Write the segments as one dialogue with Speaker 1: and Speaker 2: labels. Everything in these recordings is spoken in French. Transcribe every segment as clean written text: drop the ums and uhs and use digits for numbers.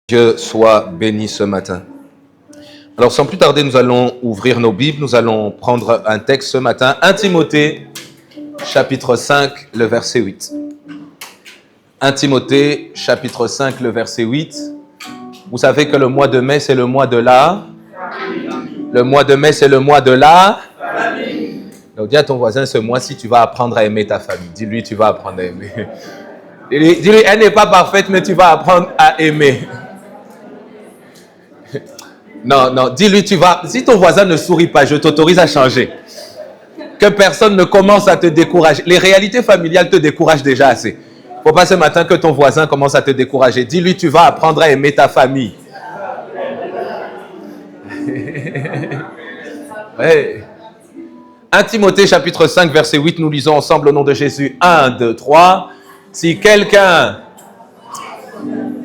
Speaker 1: Dieu soit béni ce matin. Alors sans plus tarder, nous allons ouvrir nos Bibles, nous allons prendre un texte ce matin, 1 Timothée, chapitre 5, le verset 8. 1 Timothée, chapitre 5, le verset 8. Vous savez que le mois de mai, c'est le mois de la... Le mois de mai, c'est le mois de la... Donc dis à ton voisin, ce mois-ci, tu vas apprendre à aimer ta famille. Dis-lui, tu vas apprendre à aimer. Dis-lui, elle n'est pas parfaite, mais tu vas apprendre à aimer. Non, dis-lui, tu vas... Si ton voisin ne sourit pas, je t'autorise à changer. Que personne ne commence à te décourager. Les réalités familiales te découragent déjà assez. Il ne faut pas ce matin que ton voisin commence à te décourager. Dis-lui, tu vas apprendre à aimer ta famille. Ouais. 1 Timothée, chapitre 5, verset 8, nous lisons ensemble au nom de Jésus. 1, 2, 3. Si quelqu'un...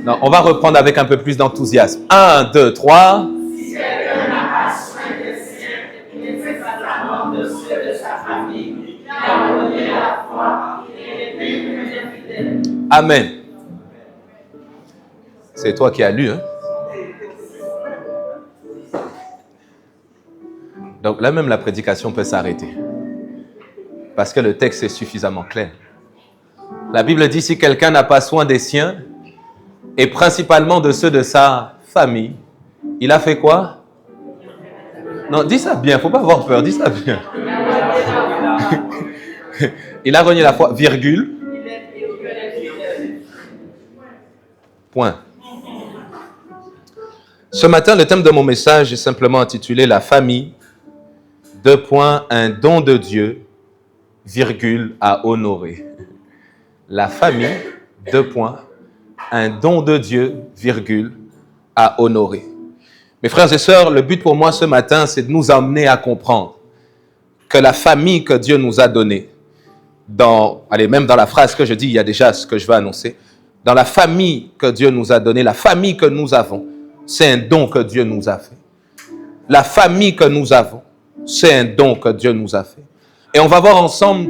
Speaker 1: Non, on va reprendre avec un peu plus d'enthousiasme. 1, 2, 3.
Speaker 2: Si quelqu'un n'a pas soin des siens, il ne fait pas la mort de ceux de sa famille, il a renié la foi et est infidèle.
Speaker 1: Amen. C'est toi qui as lu, hein? Donc là même la prédication peut s'arrêter. Parce que le texte est suffisamment clair. La Bible dit, si quelqu'un n'a pas soin des siens, et principalement de ceux de sa famille, il a fait quoi? Non, dis ça bien, il ne faut pas avoir peur, dis ça bien. Il a renié la foi, virgule. Point. Ce matin, le thème de mon message est simplement intitulé « La famille », un don de Dieu, virgule, à honorer. La famille, un don de Dieu, virgule, à honorer. Mes frères et sœurs, le but pour moi ce matin, c'est de nous amener à comprendre que la famille que Dieu nous a donnée, même dans la phrase que je dis, il y a déjà ce que je vais annoncer, dans la famille que Dieu nous a donnée, la famille que nous avons, c'est un don que Dieu nous a fait. La famille que nous avons, c'est un don que Dieu nous a fait. Et on va voir ensemble,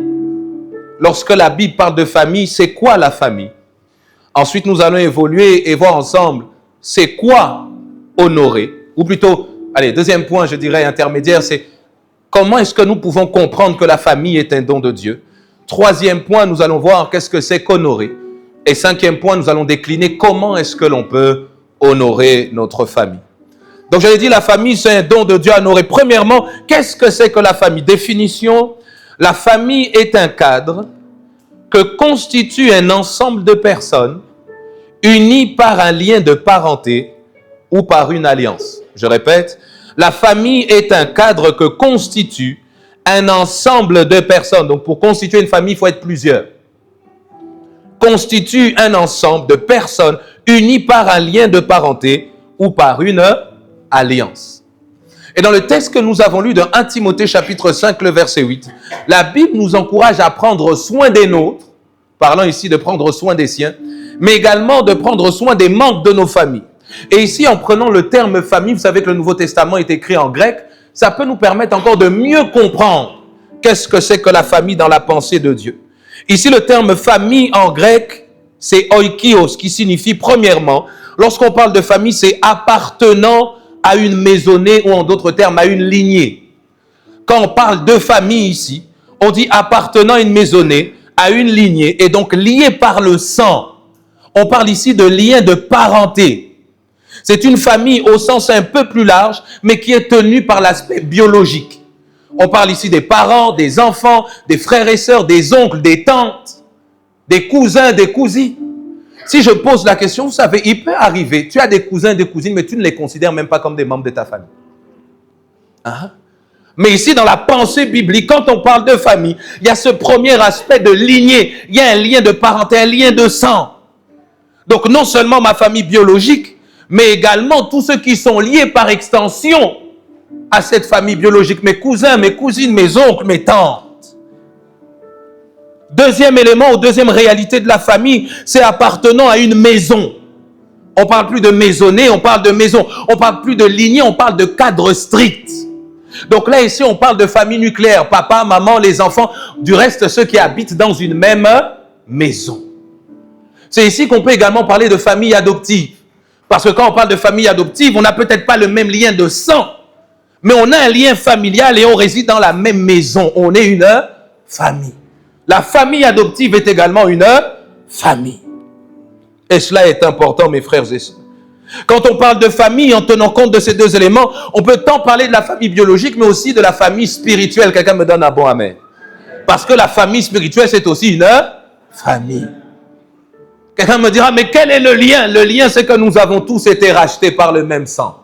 Speaker 1: lorsque la Bible parle de famille, c'est quoi la famille? Ensuite, nous allons évoluer et voir ensemble, c'est quoi honorer? Ou plutôt, deuxième point, je dirais intermédiaire, c'est comment est-ce que nous pouvons comprendre que la famille est un don de Dieu? Troisième point, nous allons voir qu'est-ce que c'est qu'honorer. Et cinquième point, nous allons décliner comment est-ce que l'on peut honorer notre famille. Donc, j'avais dit, la famille, c'est un don de Dieu à honorer. Premièrement, qu'est-ce que c'est que la famille? Définition, la famille est un cadre que constitue un ensemble de personnes unies par un lien de parenté ou par une alliance. Je répète, la famille est un cadre que constitue un ensemble de personnes. Donc, pour constituer une famille, il faut être plusieurs. Constitue un ensemble de personnes unies par un lien de parenté ou par une alliance. Et dans le texte que nous avons lu de 1 Timothée chapitre 5, le verset 8, la Bible nous encourage à prendre soin des nôtres, parlant ici de prendre soin des siens, mais également de prendre soin des membres de nos familles. Et ici, en prenant le terme famille, vous savez que le Nouveau Testament est écrit en grec, ça peut nous permettre encore de mieux comprendre qu'est-ce que c'est que la famille dans la pensée de Dieu. Ici, le terme famille en grec, c'est oikios, qui signifie premièrement, lorsqu'on parle de famille, c'est appartenant à une maisonnée ou en d'autres termes à une lignée. Quand on parle de famille ici, on dit appartenant à une maisonnée, à une lignée et donc lié par le sang. On parle ici de lien de parenté. C'est une famille au sens un peu plus large, mais qui est tenue par l'aspect biologique. On parle ici des parents, des enfants, des frères et sœurs, des oncles, des tantes, des cousins, des cousines. Si je pose la question, vous savez, il peut arriver, tu as des cousins, des cousines, mais tu ne les considères même pas comme des membres de ta famille. Hein? Mais ici, dans la pensée biblique, quand on parle de famille, il y a ce premier aspect de lignée. Il y a un lien de parenté, un lien de sang. Donc, non seulement ma famille biologique, mais également tous ceux qui sont liés par extension à cette famille biologique. Mes cousins, mes cousines, mes oncles, mes tantes. Deuxième élément ou deuxième réalité de la famille, c'est appartenant à une maison. On ne parle plus de maisonnée, on parle de maison. On ne parle plus de lignée, on parle de cadre strict. Donc là, ici, on parle de famille nucléaire. Papa, maman, les enfants, du reste, ceux qui habitent dans une même maison. C'est ici qu'on peut également parler de famille adoptive. Parce que quand on parle de famille adoptive, on n'a peut-être pas le même lien de sang, mais on a un lien familial et on réside dans la même maison. On est une famille. La famille adoptive est également une famille. Et cela est important, mes frères et sœurs. Quand on parle de famille, en tenant compte de ces deux éléments, on peut tant parler de la famille biologique, mais aussi de la famille spirituelle. Quelqu'un me donne un bon amen. Parce que la famille spirituelle, c'est aussi une famille. Quelqu'un me dira, mais quel est le lien? Le lien, c'est que nous avons tous été rachetés par le même sang.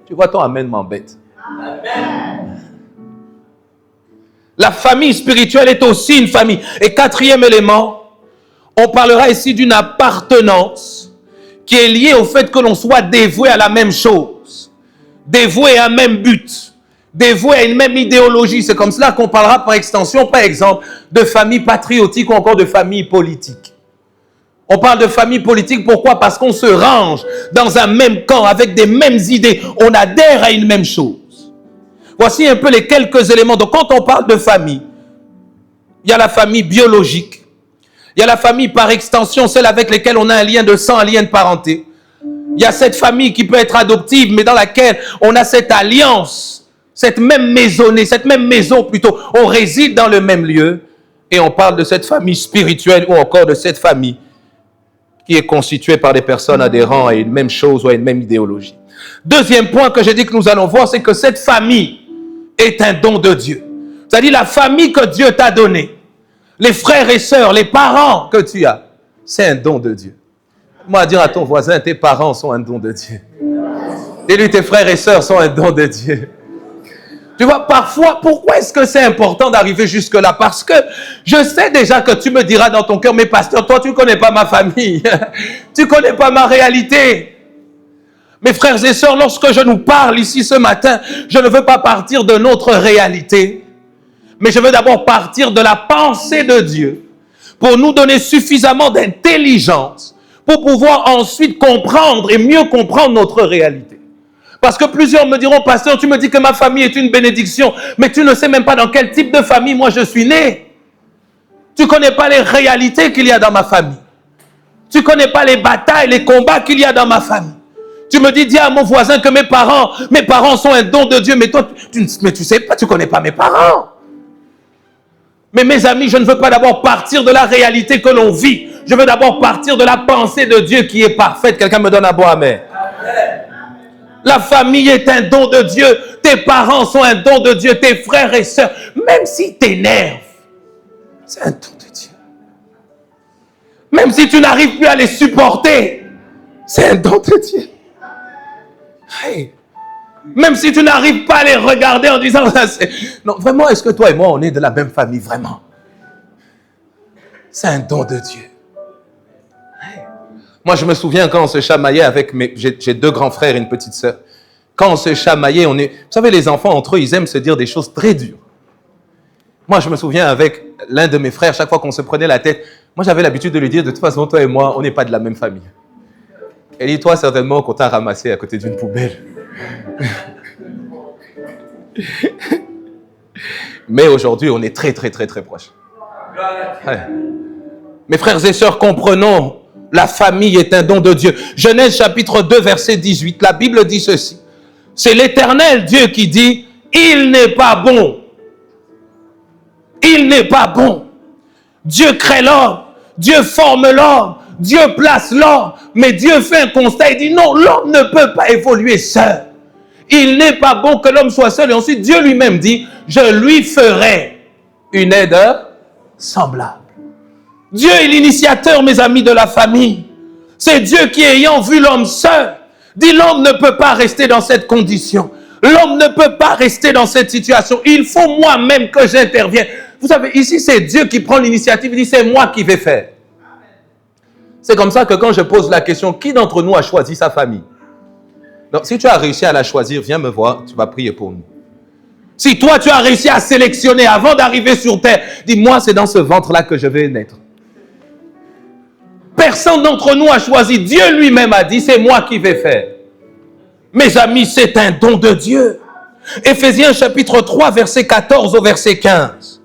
Speaker 1: Tu vois, ton amen m'embête. La famille spirituelle est aussi une famille. Et quatrième élément, on parlera ici d'une appartenance qui est liée au fait que l'on soit dévoué à la même chose, dévoué à un même but, dévoué à une même idéologie. C'est comme cela qu'on parlera par extension, par exemple, de famille patriotique ou encore de famille politique. On parle de famille politique, pourquoi? Parce qu'on se range dans un même camp, avec des mêmes idées. On adhère à une même chose. Voici un peu les quelques éléments. Donc, quand on parle de famille, il y a la famille biologique. Il y a la famille par extension, celle avec laquelle on a un lien de sang, un lien de parenté. Il y a cette famille qui peut être adoptive, mais dans laquelle on a cette alliance, cette même maisonnée, cette même maison plutôt. On réside dans le même lieu. Et on parle de cette famille spirituelle ou encore de cette famille qui est constituée par des personnes adhérant à une même chose ou à une même idéologie. Deuxième point que j'ai dit que nous allons voir, c'est que cette famille est un don de Dieu. C'est-à-dire la famille que Dieu t'a donnée, les frères et sœurs, les parents que tu as, c'est un don de Dieu. Moi, dire à ton voisin, tes parents sont un don de Dieu. Dis-lui, tes frères et sœurs sont un don de Dieu. Tu vois, parfois, pourquoi est-ce que c'est important d'arriver jusque-là? Parce que je sais déjà que tu me diras dans ton cœur, mais pasteur, toi, tu ne connais pas ma famille. Tu ne connais pas ma réalité. Mes frères et sœurs, lorsque je nous parle ici ce matin, je ne veux pas partir de notre réalité, mais je veux d'abord partir de la pensée de Dieu pour nous donner suffisamment d'intelligence pour pouvoir ensuite comprendre et mieux comprendre notre réalité. Parce que plusieurs me diront, pasteur, tu me dis que ma famille est une bénédiction, mais tu ne sais même pas dans quel type de famille moi je suis né. Tu ne connais pas les réalités qu'il y a dans ma famille. Tu ne connais pas les batailles, les combats qu'il y a dans ma famille. Tu me dis à mon voisin que mes parents sont un don de Dieu, mais toi, tu sais pas, tu ne connais pas mes parents. Mais mes amis, je ne veux pas d'abord partir de la réalité que l'on vit. Je veux d'abord partir de la pensée de Dieu qui est parfaite. Quelqu'un me donne un bon amen. Amen. La famille est un don de Dieu. Tes parents sont un don de Dieu. Tes frères et sœurs, même s'ils t'énervent, c'est un don de Dieu. Même si tu n'arrives plus à les supporter, c'est un don de Dieu. Hey. Même si tu n'arrives pas à les regarder en disant, non, vraiment, est-ce que toi et moi, on est de la même famille, vraiment? C'est un don de Dieu. Hey. Moi, je me souviens quand on se chamaillait avec j'ai 2 grands frères et une petite sœur. Quand on se chamaillait, vous savez, les enfants, entre eux, ils aiment se dire des choses très dures. Moi, je me souviens avec l'un de mes frères, chaque fois qu'on se prenait la tête, moi, j'avais l'habitude de lui dire, de toute façon, toi et moi, on n'est pas de la même famille. Et dis-toi certainement qu'on t'a ramassé à côté d'une poubelle. Mais aujourd'hui, on est très, très, très, très proches. Ouais. Mes frères et sœurs, comprenons, la famille est un don de Dieu. Genèse chapitre 2, verset 18, la Bible dit ceci. C'est l'Éternel Dieu qui dit, il n'est pas bon. Il n'est pas bon. Dieu crée l'homme, Dieu forme l'homme, Dieu place l'homme, mais Dieu fait un constat et dit non, l'homme ne peut pas évoluer seul. Il n'est pas bon que l'homme soit seul. Et ensuite, Dieu lui-même dit, je lui ferai une aide semblable. Dieu est l'initiateur, mes amis, de la famille. C'est Dieu qui, ayant vu l'homme seul, dit l'homme ne peut pas rester dans cette condition. L'homme ne peut pas rester dans cette situation. Il faut moi-même que j'intervienne. Vous savez, ici, c'est Dieu qui prend l'initiative. Il dit, c'est moi qui vais faire. C'est comme ça que quand je pose la question, qui d'entre nous a choisi sa famille? Donc, si tu as réussi à la choisir, viens me voir, tu vas prier pour nous. Si toi, tu as réussi à sélectionner avant d'arriver sur terre, dis-moi, c'est dans ce ventre-là que je vais naître. Personne d'entre nous a choisi. Dieu lui-même a dit, c'est moi qui vais faire. Mes amis, c'est un don de Dieu. Éphésiens chapitre 3, verset 14 au verset 15.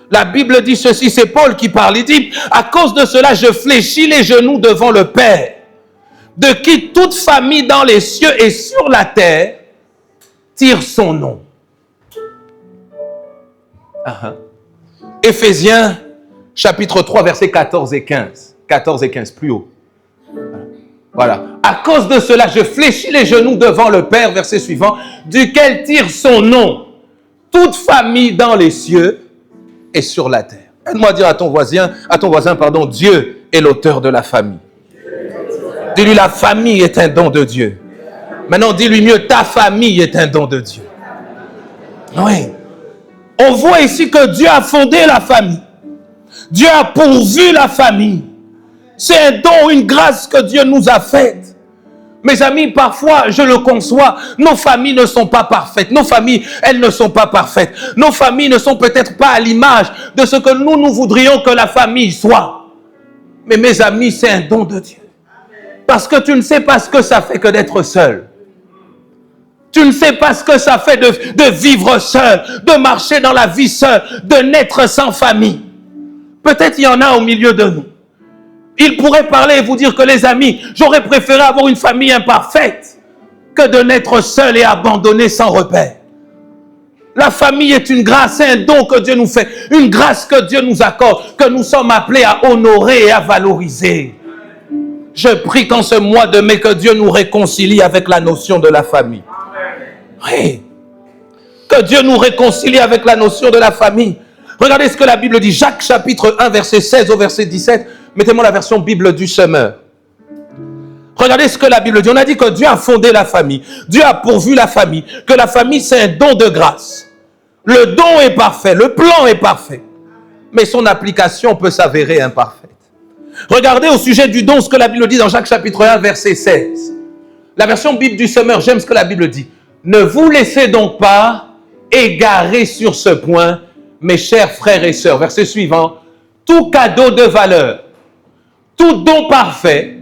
Speaker 1: La Bible dit ceci, c'est Paul qui parle. Il dit, à cause de cela, je fléchis les genoux devant le Père, de qui toute famille dans les cieux et sur la terre tire son nom. Éphésiens, chapitre 3, versets 14 et 15. 14 et 15, plus haut. Voilà. À cause de cela, je fléchis les genoux devant le Père, verset suivant, duquel tire son nom toute famille dans les cieux et sur la terre. Aide-moi à dire à ton voisin, Dieu est l'auteur de la famille. Dis-lui, la famille est un don de Dieu. Maintenant, dis-lui mieux, ta famille est un don de Dieu. Oui. On voit ici que Dieu a fondé la famille. Dieu a pourvu la famille. C'est un don, une grâce que Dieu nous a faite. Mes amis, parfois, je le conçois, nos familles ne sont pas parfaites. Nos familles, elles ne sont pas parfaites. Nos familles ne sont peut-être pas à l'image de ce que nous voudrions que la famille soit. Mais mes amis, c'est un don de Dieu. Parce que tu ne sais pas ce que ça fait que d'être seul. Tu ne sais pas ce que ça fait de vivre seul, de marcher dans la vie seul, de naître sans famille. Peut-être il y en a au milieu de nous. Il pourrait parler et vous dire que les amis, j'aurais préféré avoir une famille imparfaite que de naître seul et abandonné sans repère. La famille est une grâce, c'est un don que Dieu nous fait, une grâce que Dieu nous accorde, que nous sommes appelés à honorer et à valoriser. Je prie qu'en ce mois de mai, que Dieu nous réconcilie avec la notion de la famille. Oui. Que Dieu nous réconcilie avec la notion de la famille. Regardez ce que la Bible dit. Jacques chapitre 1, verset 16 au verset 17. Mettez-moi la version Bible du semeur. Regardez ce que la Bible dit. On a dit que Dieu a fondé la famille. Dieu a pourvu la famille. Que la famille, c'est un don de grâce. Le don est parfait. Le plan est parfait. Mais son application peut s'avérer imparfaite. Regardez au sujet du don ce que la Bible dit dans Jacques chapitre 1, verset 16. La version Bible du semeur, j'aime ce que la Bible dit. Ne vous laissez donc pas égarer sur ce point, mes chers frères et sœurs. Verset suivant. Tout cadeau de valeur, tout don parfait,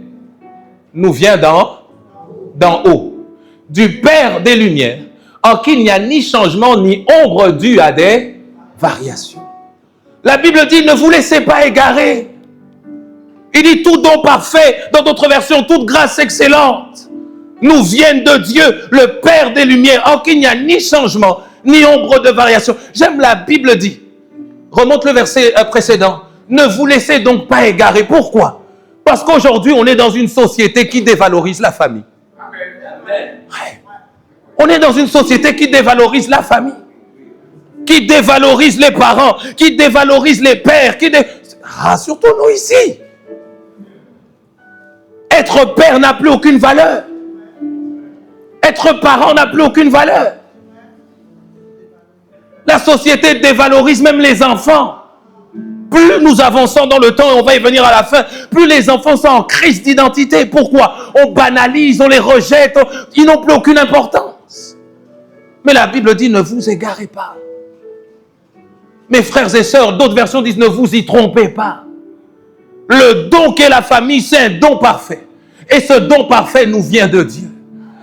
Speaker 1: nous vient d'en haut, du Père des Lumières, en qui il n'y a ni changement ni ombre due à des variations. La Bible dit, ne vous laissez pas égarer. Il dit, tout don parfait, dans d'autres versions, toute grâce excellente, nous viennent de Dieu, le Père des Lumières, en qui il n'y a ni changement, ni ombre de variation. J'aime la Bible dit, remonte le verset précédent, ne vous laissez donc pas égarer. Pourquoi? Parce qu'aujourd'hui, on est dans une société qui dévalorise la famille. Ouais. On est dans une société qui dévalorise la famille, qui dévalorise les parents, qui dévalorise les pères, surtout nous ici. Être père n'a plus aucune valeur. Être parent n'a plus aucune valeur. La société dévalorise même les enfants. Plus nous avançons dans le temps, et on va y venir à la fin, plus les enfants sont en crise d'identité. Pourquoi? On banalise, on les rejette, ils n'ont plus aucune importance. Mais la Bible dit, ne vous égarez pas. Mes frères et sœurs, d'autres versions disent, ne vous y trompez pas. Le don qu'est la famille, c'est un don parfait. Et ce don parfait nous vient de Dieu.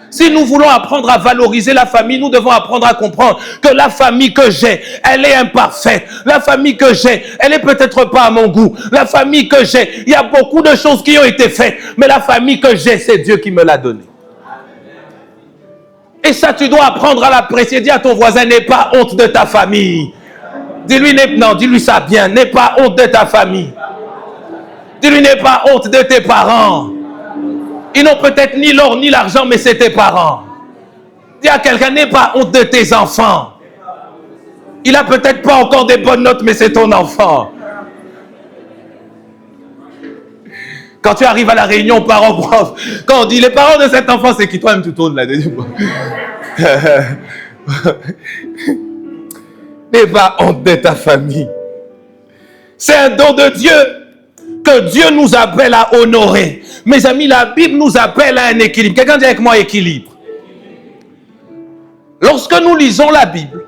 Speaker 1: Si nous voulons apprendre à valoriser la famille, nous devons apprendre à comprendre que la famille que j'ai, elle est imparfaite. La famille que j'ai, elle est peut-être pas à mon goût. La famille que j'ai, il y a beaucoup de choses qui ont été faites. Mais la famille que j'ai, c'est Dieu qui me l'a donnée. Et ça, tu dois apprendre à l'apprécier. Dis à ton voisin, n'aie pas honte de ta famille. Dis-lui ça bien, n'aie pas honte de ta famille. Dis-lui, n'aie pas honte de tes parents. Ils n'ont peut-être ni l'or ni l'argent, mais c'est tes parents. Dis à quelqu'un, n'aie pas honte de tes enfants. Il n'a peut-être pas encore des bonnes notes, mais c'est ton enfant. Quand tu arrives à la réunion parents-prof, quand on dit les parents de cet enfant, c'est qui? Toi-même, tu tournes là. N'aie pas honte de ta famille. C'est un don de Dieu que Dieu nous appelle à honorer. Mes amis, la Bible nous appelle à un équilibre. Quelqu'un dit avec moi équilibre. Lorsque nous lisons la Bible,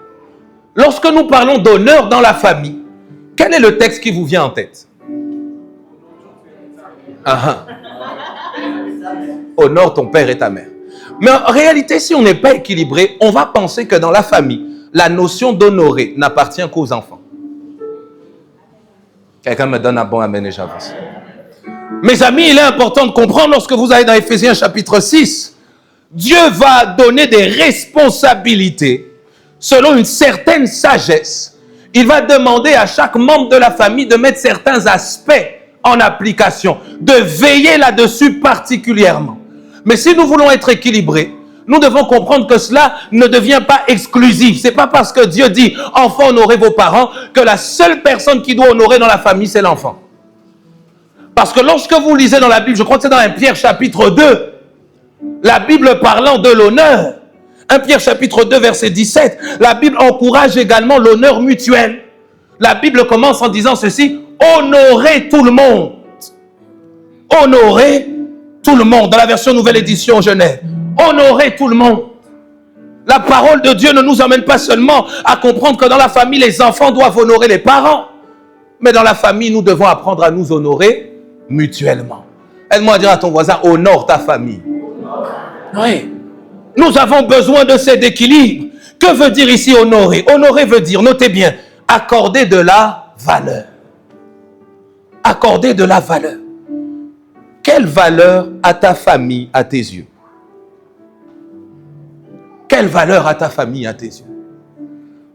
Speaker 1: lorsque nous parlons d'honneur dans la famille, quel est le texte qui vous vient en tête? Honore ton père et ta mère. Mais en réalité, si on n'est pas équilibré, on va penser que dans la famille, la notion d'honorer n'appartient qu'aux enfants. Quelqu'un me donne un bon amen et j'avance. Mes amis, il est important de comprendre lorsque vous allez dans Éphésiens chapitre 6, Dieu va donner des responsabilités selon une certaine sagesse. Il va demander à chaque membre de la famille de mettre certains aspects en application, de veiller là-dessus particulièrement. Mais si nous voulons être équilibrés, nous devons comprendre que cela ne devient pas exclusif. C'est pas parce que Dieu dit « enfants, honorez vos parents » que la seule personne qui doit honorer dans la famille, c'est l'enfant. Parce que lorsque vous lisez dans la Bible, je crois que c'est dans 1 Pierre chapitre 2, la Bible parlant de l'honneur, 1 Pierre chapitre 2 verset 17, la Bible encourage également l'honneur mutuel. La Bible commence en disant ceci, honorez tout le monde. Honorez tout le monde. Dans la version nouvelle édition Genève. Honorez tout le monde. La parole de Dieu ne nous amène pas seulement à comprendre que dans la famille, les enfants doivent honorer les parents. Mais dans la famille, nous devons apprendre à nous honorer mutuellement. Aide-moi à dire à ton voisin, honore ta famille. Oui. Nous avons besoin de cet équilibre. Que veut dire ici honorer? Honorer veut dire, notez bien, accorder de la valeur. Accorder de la valeur. Quelle valeur a ta famille à tes yeux? Quelle valeur a ta famille à tes yeux?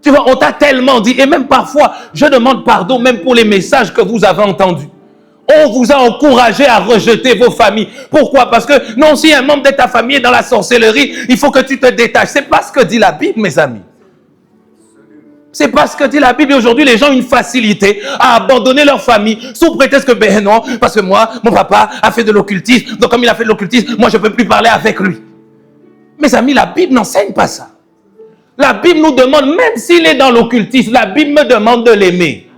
Speaker 1: Tu vois, on t'a tellement dit, et même parfois, je demande pardon même pour les messages que vous avez entendus. On vous a encouragé à rejeter vos familles. Pourquoi? Parce que non, si un membre de ta famille est dans la sorcellerie, il faut que tu te détaches. C'est pas ce que dit la Bible, mes amis. C'est pas ce que dit la Bible. Aujourd'hui, les gens ont une facilité à abandonner leur famille sous prétexte que, ben non, parce que moi, mon papa a fait de l'occultisme. Donc comme il a fait de l'occultisme, moi je ne peux plus parler avec lui. Mes amis, la Bible n'enseigne pas ça. La Bible nous demande, même s'il est dans l'occultisme, la Bible me demande de l'aimer.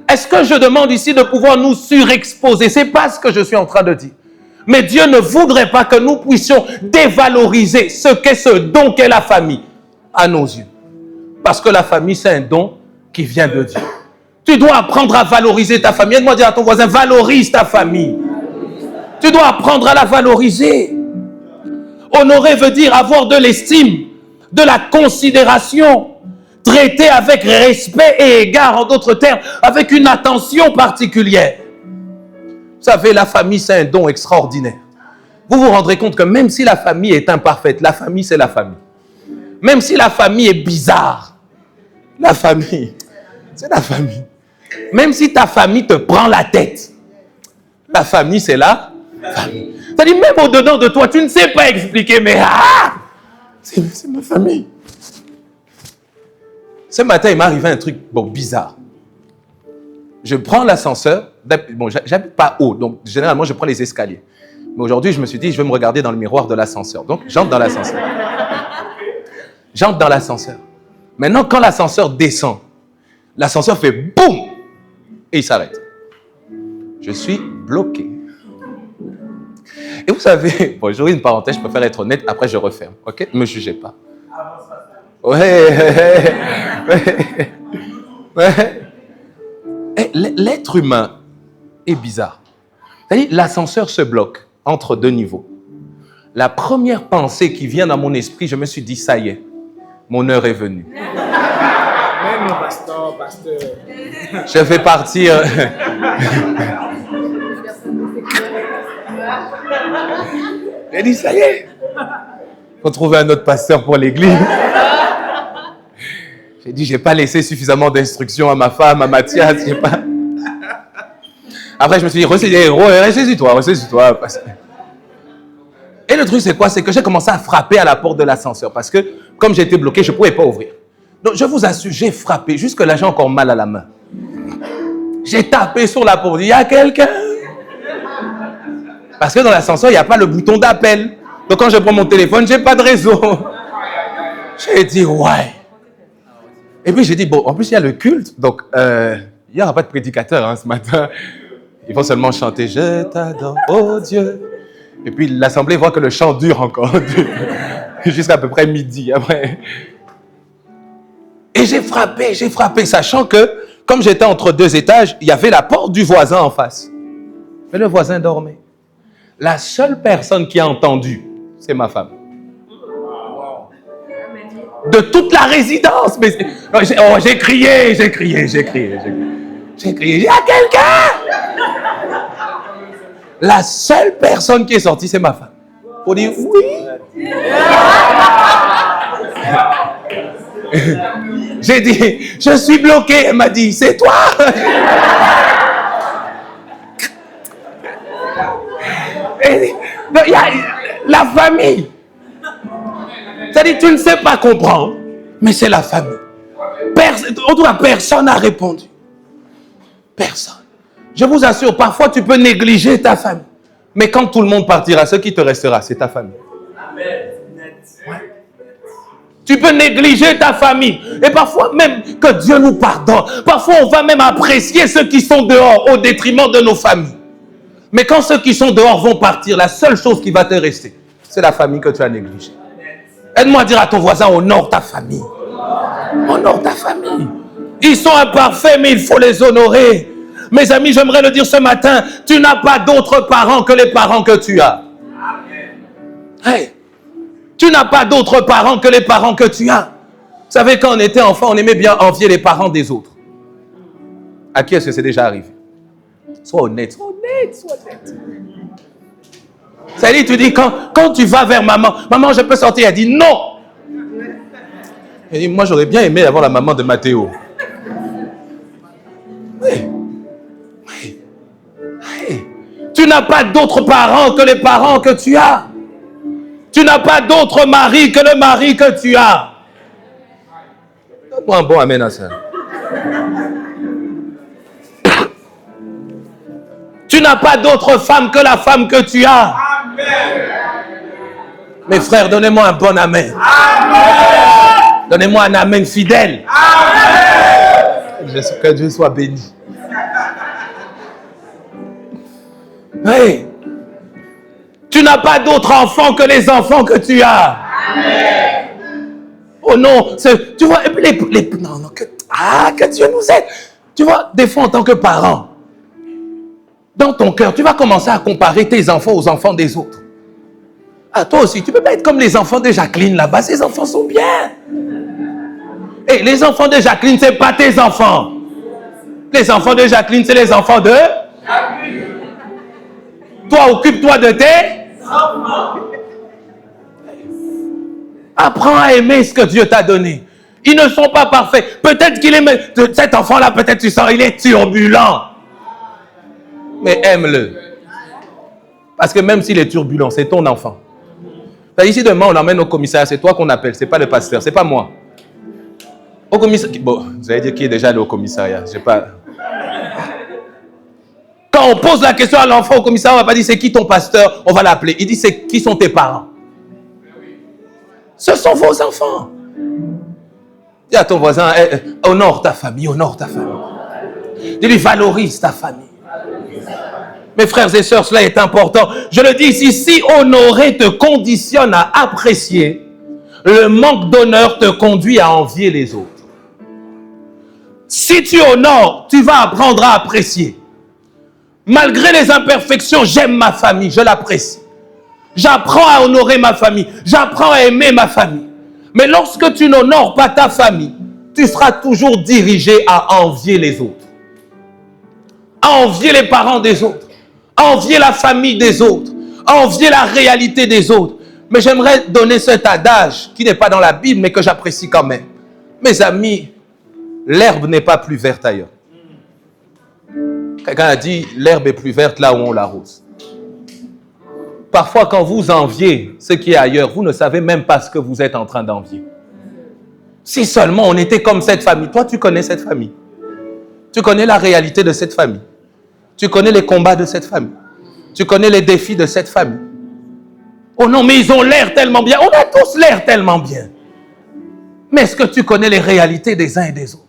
Speaker 1: Est-ce que je demande ici de pouvoir nous surexposer? Ce n'est pas ce que je suis en train de dire. Mais Dieu ne voudrait pas que nous puissions dévaloriser ce qu'est ce don qu'est la famille à nos yeux. Parce que la famille, c'est un don qui vient de Dieu. Tu dois apprendre à valoriser ta famille. Aide-moi à dire à ton voisin, valorise ta famille. Tu dois apprendre à la valoriser. Honorer veut dire avoir de l'estime, de la considération, traiter avec respect et égard, en d'autres termes, avec une attention particulière. Vous savez, la famille, c'est un don extraordinaire. Vous vous rendrez compte que même si la famille est imparfaite, la famille, c'est la famille. Même si la famille est bizarre, la famille, c'est la famille. Même si ta famille te prend la tête, la famille, c'est la famille. C'est-à-dire, même au-dedans de toi, tu ne sais pas expliquer, mais c'est ma famille. Ce matin, il m'est arrivé un truc bizarre. Je prends l'ascenseur. Bon, j'habite pas haut, donc généralement, je prends les escaliers. Mais aujourd'hui, je me suis dit, je vais me regarder dans le miroir de l'ascenseur. Donc, j'entre dans l'ascenseur. J'entre dans l'ascenseur. Maintenant, quand l'ascenseur descend, l'ascenseur fait boum et il s'arrête. Je suis bloqué. Et vous savez, bon, j'aurai une parenthèse, je préfère être honnête, après je referme. Ok? Ne me jugez pas. Ouais. L'être humain est bizarre. C'est-à-dire, l'ascenseur se bloque entre deux niveaux. La première pensée qui vient dans mon esprit, je me suis dit, ça y est, mon heure est venue.
Speaker 3: Même pasteur.
Speaker 1: Je vais partir. J'ai dit, ça y est. Il faut trouver un autre pasteur pour l'église. J'ai dit, je n'ai pas laissé suffisamment d'instructions à ma femme, à Mathias. Pas... Après, je me suis dit, ressaisis-toi. Et le truc, c'est quoi? C'est que j'ai commencé à frapper à la porte de l'ascenseur parce que, comme j'étais bloqué, je ne pouvais pas ouvrir. Donc, je vous assure, j'ai frappé. Jusque-là, j'ai encore mal à la main. J'ai tapé sur la porte. Il y a quelqu'un? Parce que dans l'ascenseur, il n'y a pas le bouton d'appel. Donc, quand je prends mon téléphone, je n'ai pas de réseau. J'ai dit, ouais. Et puis, j'ai dit, bon, en plus, il y a le culte. Donc, il n'y aura pas de prédicateur ce matin. Il faut seulement chanter, je t'adore, oh Dieu. Et puis, l'assemblée voit que le chant dure encore. Jusqu'à peu près midi. Après. Et j'ai frappé, sachant que, comme j'étais entre deux étages, il y avait la porte du voisin en face. Mais le voisin dormait. La seule personne qui a entendu, c'est ma femme. De toute la résidence. Mais j'ai crié. Il y a quelqu'un! La seule personne qui est sortie, c'est ma femme. Faut dire oui. J'ai dit, je suis bloqué. Elle m'a dit, c'est toi. Et, il y a la famille. C'est-à-dire, tu ne sais pas comprendre, mais c'est la famille. En tout cas, personne n'a répondu. Personne. Je vous assure, parfois tu peux négliger ta famille. Mais quand tout le monde partira, ce qui te restera, c'est ta famille. Ouais. Tu peux négliger ta famille. Et parfois même, que Dieu nous pardonne. Parfois, on va même apprécier ceux qui sont dehors au détriment de nos familles. Mais quand ceux qui sont dehors vont partir, la seule chose qui va te rester, c'est la famille que tu as négligée. Aide-moi à dire à ton voisin, honore ta famille. Honore ta famille. Ils sont imparfaits, mais il faut les honorer. Mes amis, j'aimerais le dire ce matin, tu n'as pas d'autres parents que les parents que tu as. Hey, tu n'as pas d'autres parents que les parents que tu as. Vous savez, quand on était enfant, on aimait bien envier les parents des autres. À qui est-ce que c'est déjà arrivé? Sois honnête, sois honnête, sois honnête. Ça dit, tu dis, quand tu vas vers maman, maman, je peux sortir. Elle dit non. Elle dit, moi, j'aurais bien aimé avoir la maman de Mathéo. Oui. Oui. Oui. Tu n'as pas d'autres parents que les parents que tu as. Tu n'as pas d'autre mari que le mari que tu as. Donne-moi un bon amen à ça. Tu n'as pas d'autre femme que la femme que tu as. Amen. Mes frères, donnez-moi un bon amen. Amen. Donnez-moi un amen fidèle. Amen. Que Dieu soit béni. Oui. Tu n'as pas d'autres enfants que les enfants que tu as. Amen. Oh non, tu vois, et puis non, que Dieu nous aide. Tu vois, des fois en tant que parent, dans ton cœur, tu vas commencer à comparer tes enfants aux enfants des autres. Ah, toi aussi, tu ne peux pas être comme les enfants de Jacqueline là-bas. Ces enfants sont bien. Et les enfants de Jacqueline, ce n'est pas tes enfants. Les enfants de Jacqueline, c'est les enfants de Jacqueline. Toi, occupe-toi de tes enfants. Apprends à aimer ce que Dieu t'a donné. Ils ne sont pas parfaits. Peut-être qu'il est... Cet enfant-là, peut-être tu sens, il est turbulent. Mais aime-le. Parce que même s'il est turbulent, c'est ton enfant. Ici, demain, on l'emmène au commissariat. C'est toi qu'on appelle. Ce n'est pas le pasteur. Ce n'est pas moi. Au commissariat... Bon, vous allez dire qui est déjà allé au commissariat. Je sais pas... Quand on pose la question à l'enfant au commissariat, on ne va pas dire c'est qui ton pasteur, on va l'appeler. Il dit c'est qui sont tes parents. Ce sont vos enfants. Dis à ton voisin, honore ta famille, honore ta famille. Dis-lui, valorise ta famille. Mes frères et sœurs, cela est important. Je le dis ici, si honorer te conditionne à apprécier, le manque d'honneur te conduit à envier les autres. Si tu honores, tu vas apprendre à apprécier. Malgré les imperfections, j'aime ma famille, je l'apprécie. J'apprends à honorer ma famille, j'apprends à aimer ma famille. Mais lorsque tu n'honores pas ta famille, tu seras toujours dirigé à envier les autres. À envier les parents des autres. À envier la famille des autres. À envier la réalité des autres. Mais j'aimerais donner cet adage qui n'est pas dans la Bible, mais que j'apprécie quand même. Mes amis, l'herbe n'est pas plus verte ailleurs. Quelqu'un a dit, l'herbe est plus verte là où on l'arrose. Parfois, quand vous enviez ce qui est ailleurs, vous ne savez même pas ce que vous êtes en train d'envier. Si seulement on était comme cette famille. Toi, tu connais cette famille. Tu connais la réalité de cette famille. Tu connais les combats de cette famille. Tu connais les défis de cette famille. Oh non, mais ils ont l'air tellement bien. On a tous l'air tellement bien. Mais est-ce que tu connais les réalités des uns et des autres?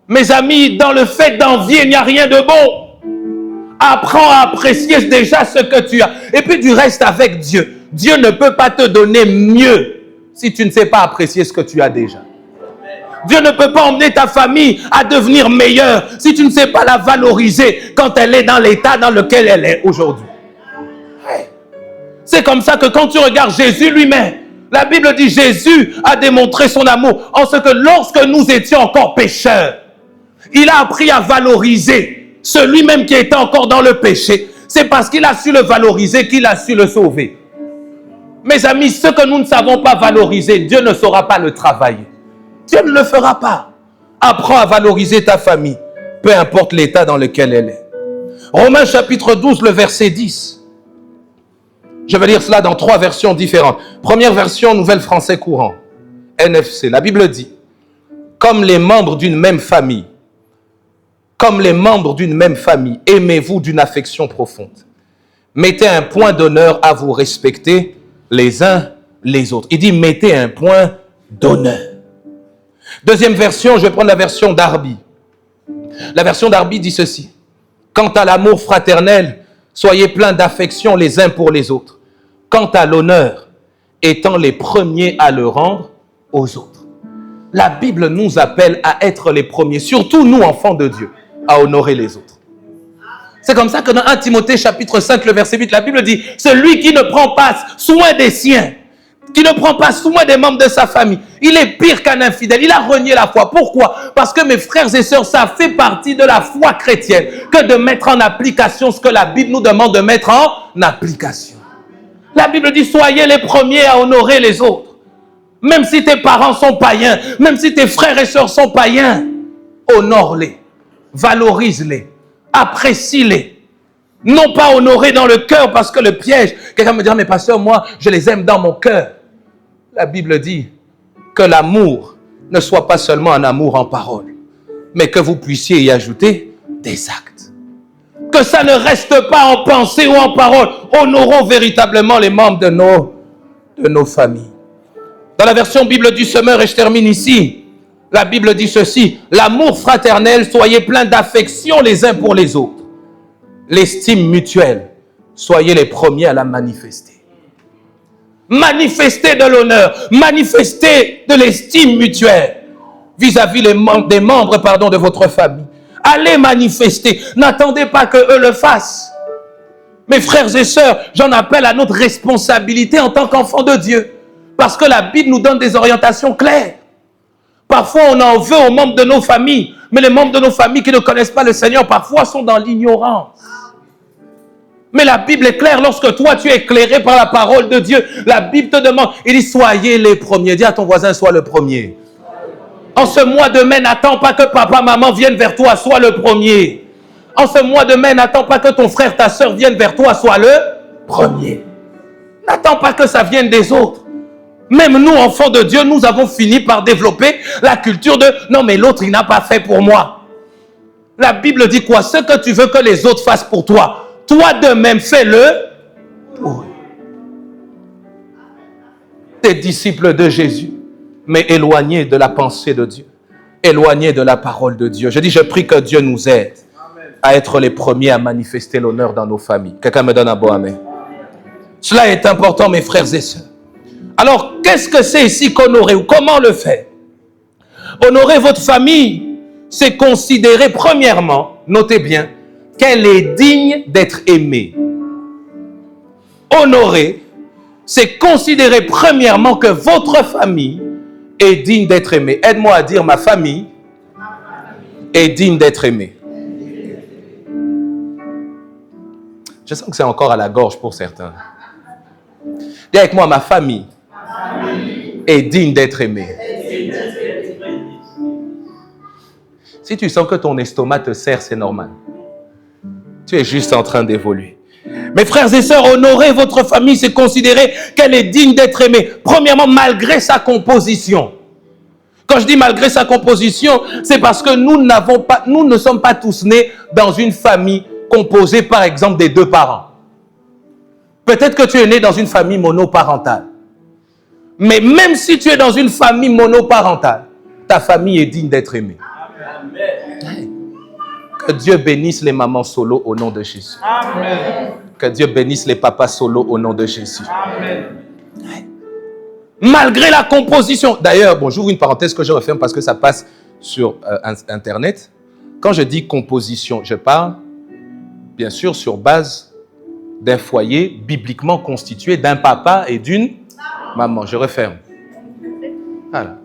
Speaker 1: Mes amis, dans le fait d'envier, il n'y a rien de bon. Apprends à apprécier déjà ce que tu as. Et puis du reste avec Dieu. Dieu ne peut pas te donner mieux si tu ne sais pas apprécier ce que tu as déjà. Dieu ne peut pas emmener ta famille à devenir meilleure si tu ne sais pas la valoriser quand elle est dans l'état dans lequel elle est aujourd'hui. C'est comme ça que quand tu regardes Jésus lui-même, la Bible dit Jésus a démontré son amour en ce que lorsque nous étions encore pécheurs, il a appris à valoriser celui même qui était encore dans le péché. c'est parce qu'il a su le valoriser qu'il a su le sauver. Mes amis, ce que nous ne savons pas valoriser, Dieu ne saura pas le travailler. Dieu ne le fera pas. Apprends à valoriser ta famille, peu importe l'état dans lequel elle est. Romains chapitre 12, le verset 10. Je vais lire cela dans 3 versions différentes. Première version, Nouvelle Français courant, NFC. La Bible dit, comme les membres d'une même famille, aimez-vous d'une affection profonde. Mettez un point d'honneur à vous respecter les uns les autres. Il dit, mettez un point d'honneur. Deuxième version, je vais prendre la version Darby. La version Darby dit ceci. Quant à l'amour fraternel, soyez pleins d'affection les uns pour les autres. Quant à l'honneur, étant les premiers à le rendre aux autres. La Bible nous appelle à être les premiers, surtout nous, enfants de Dieu, à honorer les autres. C'est comme ça que dans 1 Timothée chapitre 5, le verset 8, la Bible dit, celui qui ne prend pas soin des siens, qui ne prend pas soin des membres de sa famille, il est pire qu'un infidèle, il a renié la foi. Pourquoi? Parce que mes frères et sœurs, ça fait partie de la foi chrétienne que de mettre en application ce que la Bible nous demande de mettre en application. La Bible dit, soyez les premiers à honorer les autres. Même si tes parents sont païens, même si tes frères et sœurs sont païens, honore-les, valorise-les, apprécie-les. Non pas honorer dans le cœur parce que le piège, quelqu'un me dira, mais pasteur, moi, je les aime dans mon cœur. La Bible dit que l'amour ne soit pas seulement un amour en parole, mais que vous puissiez y ajouter des actes. Que ça ne reste pas en pensée ou en parole. Honorons véritablement les membres de nos familles. Dans la version Bible du Semeur, et je termine ici, la Bible dit ceci, l'amour fraternel, soyez pleins d'affection les uns pour les autres. L'estime mutuelle, soyez les premiers à la manifester. Manifestez de l'honneur, manifestez de l'estime mutuelle vis-à-vis des membres de votre famille. Allez manifester, n'attendez pas qu'eux le fassent. Mes frères et sœurs, j'en appelle à notre responsabilité en tant qu'enfants de Dieu. Parce que la Bible nous donne des orientations claires. Parfois, on en veut aux membres de nos familles, mais les membres de nos familles qui ne connaissent pas le Seigneur, parfois sont dans l'ignorance. Mais la Bible est claire, lorsque toi, tu es éclairé par la parole de Dieu, la Bible te demande, il dit, soyez les premiers. Dis à ton voisin, sois le premier. En ce mois de mai, n'attends pas que papa, maman viennent vers toi, sois le premier. En ce mois de mai, n'attends pas que ton frère, ta soeur viennent vers toi, sois le premier. N'attends pas que ça vienne des autres. Même nous, enfants de Dieu, nous avons fini par développer la culture de « non, mais l'autre, il n'a pas fait pour moi ». La Bible dit quoi? Ce que tu veux que les autres fassent pour toi, toi de même, fais-le pour eux. T'es disciple de Jésus, mais éloigné de la pensée de Dieu, éloigné de la parole de Dieu. Je dis, je prie que Dieu nous aide à être les premiers à manifester l'honneur dans nos familles. Quelqu'un me donne un bon amen. Cela est important, mes frères et sœurs. Alors, qu'est-ce que c'est ici qu'honorer ou comment le faire? Honorer votre famille, c'est considérer premièrement, notez bien, qu'elle est digne d'être aimée. Honorer, c'est considérer premièrement que votre famille est digne d'être aimée. Aide-moi à dire, ma famille est digne d'être aimée. Je sens que c'est encore à la gorge pour certains. Dis avec moi, ma famille est digne d'être aimée. Si tu sens que ton estomac te serre, c'est normal. Tu es juste en train d'évoluer. Mes frères et sœurs, honorer votre famille, c'est considérer qu'elle est digne d'être aimée. Premièrement, malgré sa composition. Quand je dis malgré sa composition, c'est parce que nous ne sommes pas tous nés dans une famille composée, par exemple, des 2 parents. Peut-être que tu es né dans une famille monoparentale. Mais même si tu es dans une famille monoparentale, ta famille est digne d'être aimée. Amen. Que Dieu bénisse les mamans solo au nom de Jésus. Amen. Que Dieu bénisse les papas solo au nom de Jésus. Amen. Malgré la composition. D'ailleurs, bon, j'ouvre une parenthèse que je referme parce que ça passe sur Internet. Quand je dis composition, je parle, bien sûr, sur base d'un foyer bibliquement constitué d'un papa et d'une maman. Je referme. Voilà.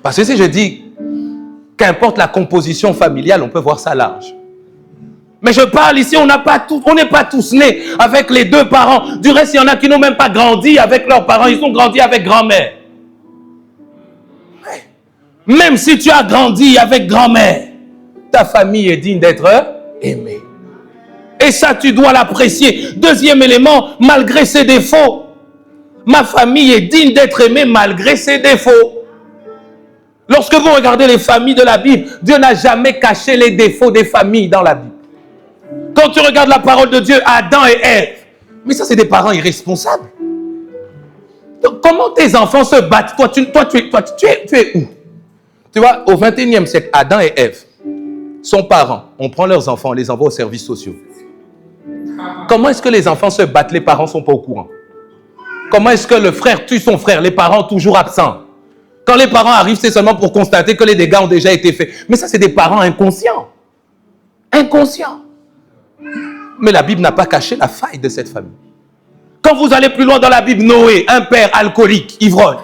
Speaker 1: Parce que si je dis qu'importe la composition familiale, on peut voir ça large. Mais je parle ici, on n'est pas tous nés avec les deux parents. Du reste, il y en a qui n'ont même pas grandi avec leurs parents. Ils ont grandi avec grand-mère. Même si tu as grandi avec grand-mère, ta famille est digne d'être aimée. Et ça, tu dois l'apprécier. Deuxième élément, malgré ses défauts. Ma famille est digne d'être aimée malgré ses défauts. Lorsque vous regardez les familles de la Bible, Dieu n'a jamais caché les défauts des familles dans la Bible. Quand tu regardes la parole de Dieu, Adam et Ève, mais ça, c'est des parents irresponsables. Donc, comment tes enfants se battent? Toi, tu es où? Tu vois, au 21e siècle, Adam et Ève sont parents. On prend leurs enfants, on les envoie aux services sociaux. Comment est-ce que les enfants se battent? Les parents ne sont pas au courant. Comment est-ce que le frère tue son frère? Les parents toujours absents. Quand les parents arrivent, c'est seulement pour constater que les dégâts ont déjà été faits. Mais ça, c'est des parents inconscients. Inconscients. Mais la Bible n'a pas caché la faille de cette famille. Quand vous allez plus loin dans la Bible, Noé, un père alcoolique, ivrogne,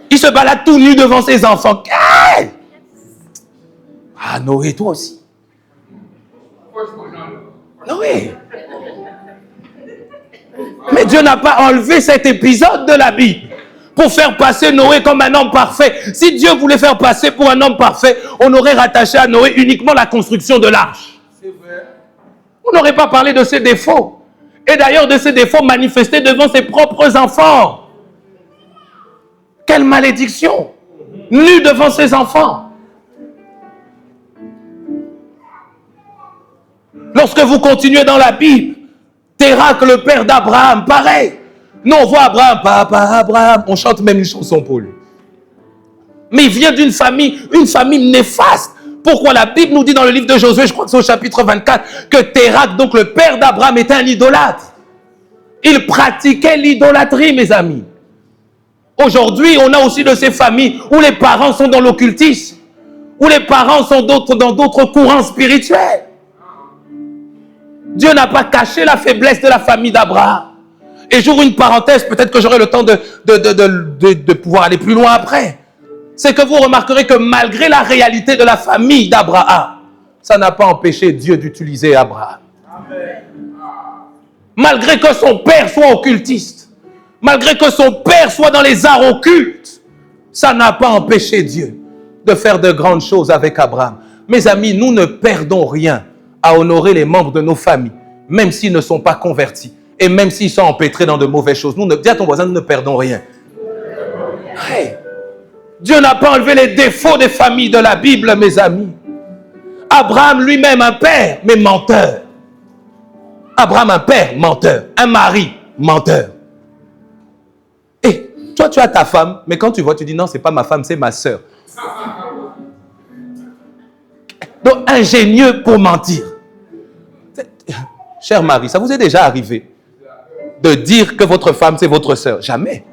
Speaker 1: il se balade tout nu devant ses enfants. Hey! Ah, Noé, toi aussi. Noé. Mais Dieu n'a pas enlevé cet épisode de la Bible pour faire passer Noé comme un homme parfait. Si Dieu voulait faire passer pour un homme parfait, on aurait rattaché à Noé uniquement la construction de l'arche. On n'aurait pas parlé de ses défauts. Et d'ailleurs de ses défauts manifestés devant ses propres enfants. Quelle malédiction! Nu devant ses enfants. Lorsque vous continuez dans la Bible, Térak, le père d'Abraham, pareil. Nous, on voit Abraham, papa Abraham, on chante même une chanson pour lui. Mais il vient d'une famille, une famille néfaste. Pourquoi la Bible nous dit dans le livre de Josué, je crois que c'est au chapitre 24, que Térak, donc le père d'Abraham, était un idolâtre. Il pratiquait l'idolâtrie, mes amis. Aujourd'hui, on a aussi de ces familles où les parents sont dans l'occultisme, où les parents sont dans d'autres courants spirituels. Dieu n'a pas caché la faiblesse de la famille d'Abraham. Et j'ouvre une parenthèse, peut-être que j'aurai le temps de pouvoir aller plus loin après. C'est que vous remarquerez que malgré la réalité de la famille d'Abraham, ça n'a pas empêché Dieu d'utiliser Abraham. Amen. Malgré que son père soit occultiste, malgré que son père soit dans les arts occultes, ça n'a pas empêché Dieu de faire de grandes choses avec Abraham. Mes amis, nous ne perdons rien à honorer les membres de nos familles, même s'ils ne sont pas convertis et même s'ils sont empêtrés dans de mauvaises choses. Dis à ton voisin, nous ne perdons rien. Hey. Dieu n'a pas enlevé les défauts des familles de la Bible, mes amis. Abraham lui-même, un père, mais menteur. Abraham, un père, menteur. Un mari, menteur. Et toi, tu as ta femme, mais quand tu vois, tu dis non, c'est pas ma femme, c'est ma sœur. Donc, ingénieux pour mentir. Cher mari, ça vous est déjà arrivé de dire que votre femme, c'est votre sœur? Jamais.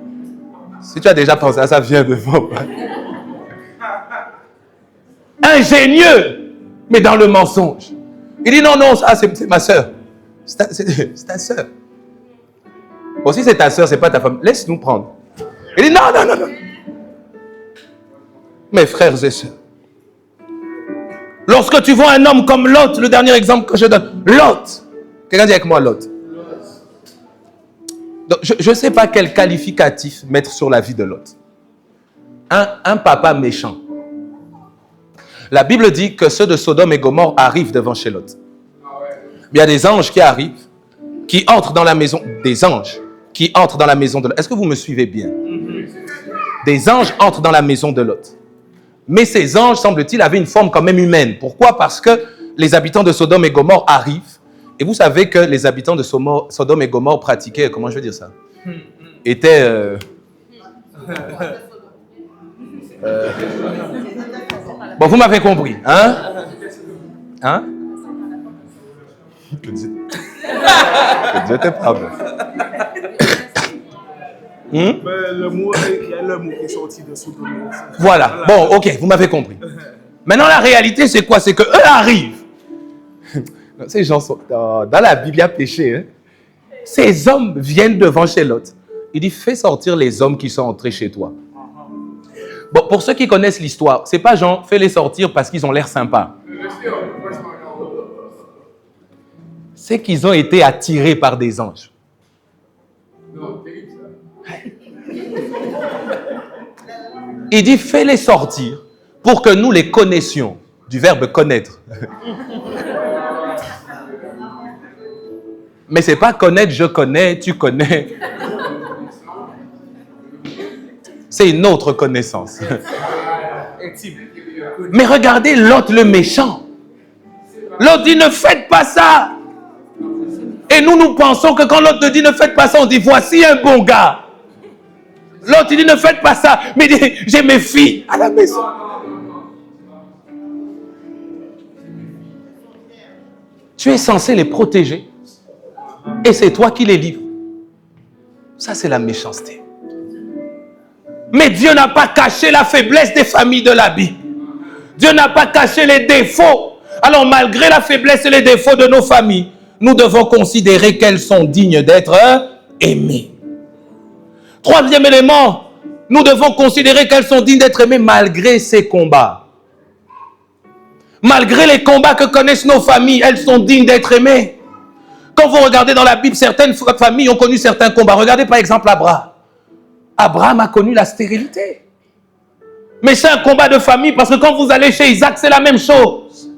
Speaker 1: Si tu as déjà pensé à ça, viens devant moi. Ingénieux, mais dans le mensonge. Il dit non, ça c'est ma sœur. C'est ta sœur. Bon, si c'est ta sœur, c'est pas ta femme, laisse-nous prendre. Il dit non. Mes frères et sœurs, lorsque tu vois un homme comme Lot, le dernier exemple que je donne, Lot, quelqu'un dit avec moi Lot. Donc, je ne sais pas quel qualificatif mettre sur la vie de Lot. Un papa méchant. La Bible dit que ceux de Sodome et Gomorrhe arrivent devant chez Lot. Il y a des anges qui arrivent, qui entrent dans la maison. Des anges qui entrent dans la maison de Lot. Est-ce que vous me suivez bien? Des anges entrent dans la maison de Lot. Mais ces anges, semble-t-il, avaient une forme quand même humaine. Pourquoi? Parce que les habitants de Sodome et Gomorrhe arrivent. Et vous savez que les habitants de Sodome et Gomorrhe pratiquaient, comment je vais dire ça? Étaient... Bon, vous m'avez compris, hein? Hein? Que Dieu te parle.
Speaker 3: Mais le mot, il y a le mot qui est sorti de Sodome.
Speaker 1: Voilà, bon, ok, vous m'avez compris. Maintenant, la réalité, c'est quoi? C'est qu'eux arrivent. Ces gens sont... Dans la Bible, il y a péché. Hein? Ces hommes viennent devant chez Lot. Il dit, fais sortir les hommes qui sont entrés chez toi. Bon, pour ceux qui connaissent l'histoire, c'est pas genre, fais-les sortir parce qu'ils ont l'air sympas. c'est qu'ils ont été attirés par des anges. Il dit, fais-les sortir pour que nous les connaissions. Du verbe connaître. Mais c'est pas connaître, je connais, tu connais. C'est une autre connaissance. Mais regardez Lot le méchant. Lot dit, ne faites pas ça. Et nous pensons que quand Lot te dit, ne faites pas ça, on dit, voici un bon gars. Lot il dit, ne faites pas ça. Mais il dit, j'ai mes filles à la maison. Tu es censé les protéger. Et c'est toi qui les livres. Ça, c'est la méchanceté. Mais Dieu n'a pas caché la faiblesse des familles de la Bible. Dieu n'a pas caché les défauts. Alors, malgré la faiblesse et les défauts de nos familles, nous devons considérer qu'elles sont dignes d'être aimées. Troisième élément, nous devons considérer qu'elles sont dignes d'être aimées malgré ces combats. Malgré les combats que connaissent nos familles, elles sont dignes d'être aimées. Quand vous regardez dans la Bible, certaines familles ont connu certains combats. Regardez par exemple Abraham. Abraham a connu la stérilité. Mais c'est un combat de famille parce que quand vous allez chez Isaac, c'est la même chose.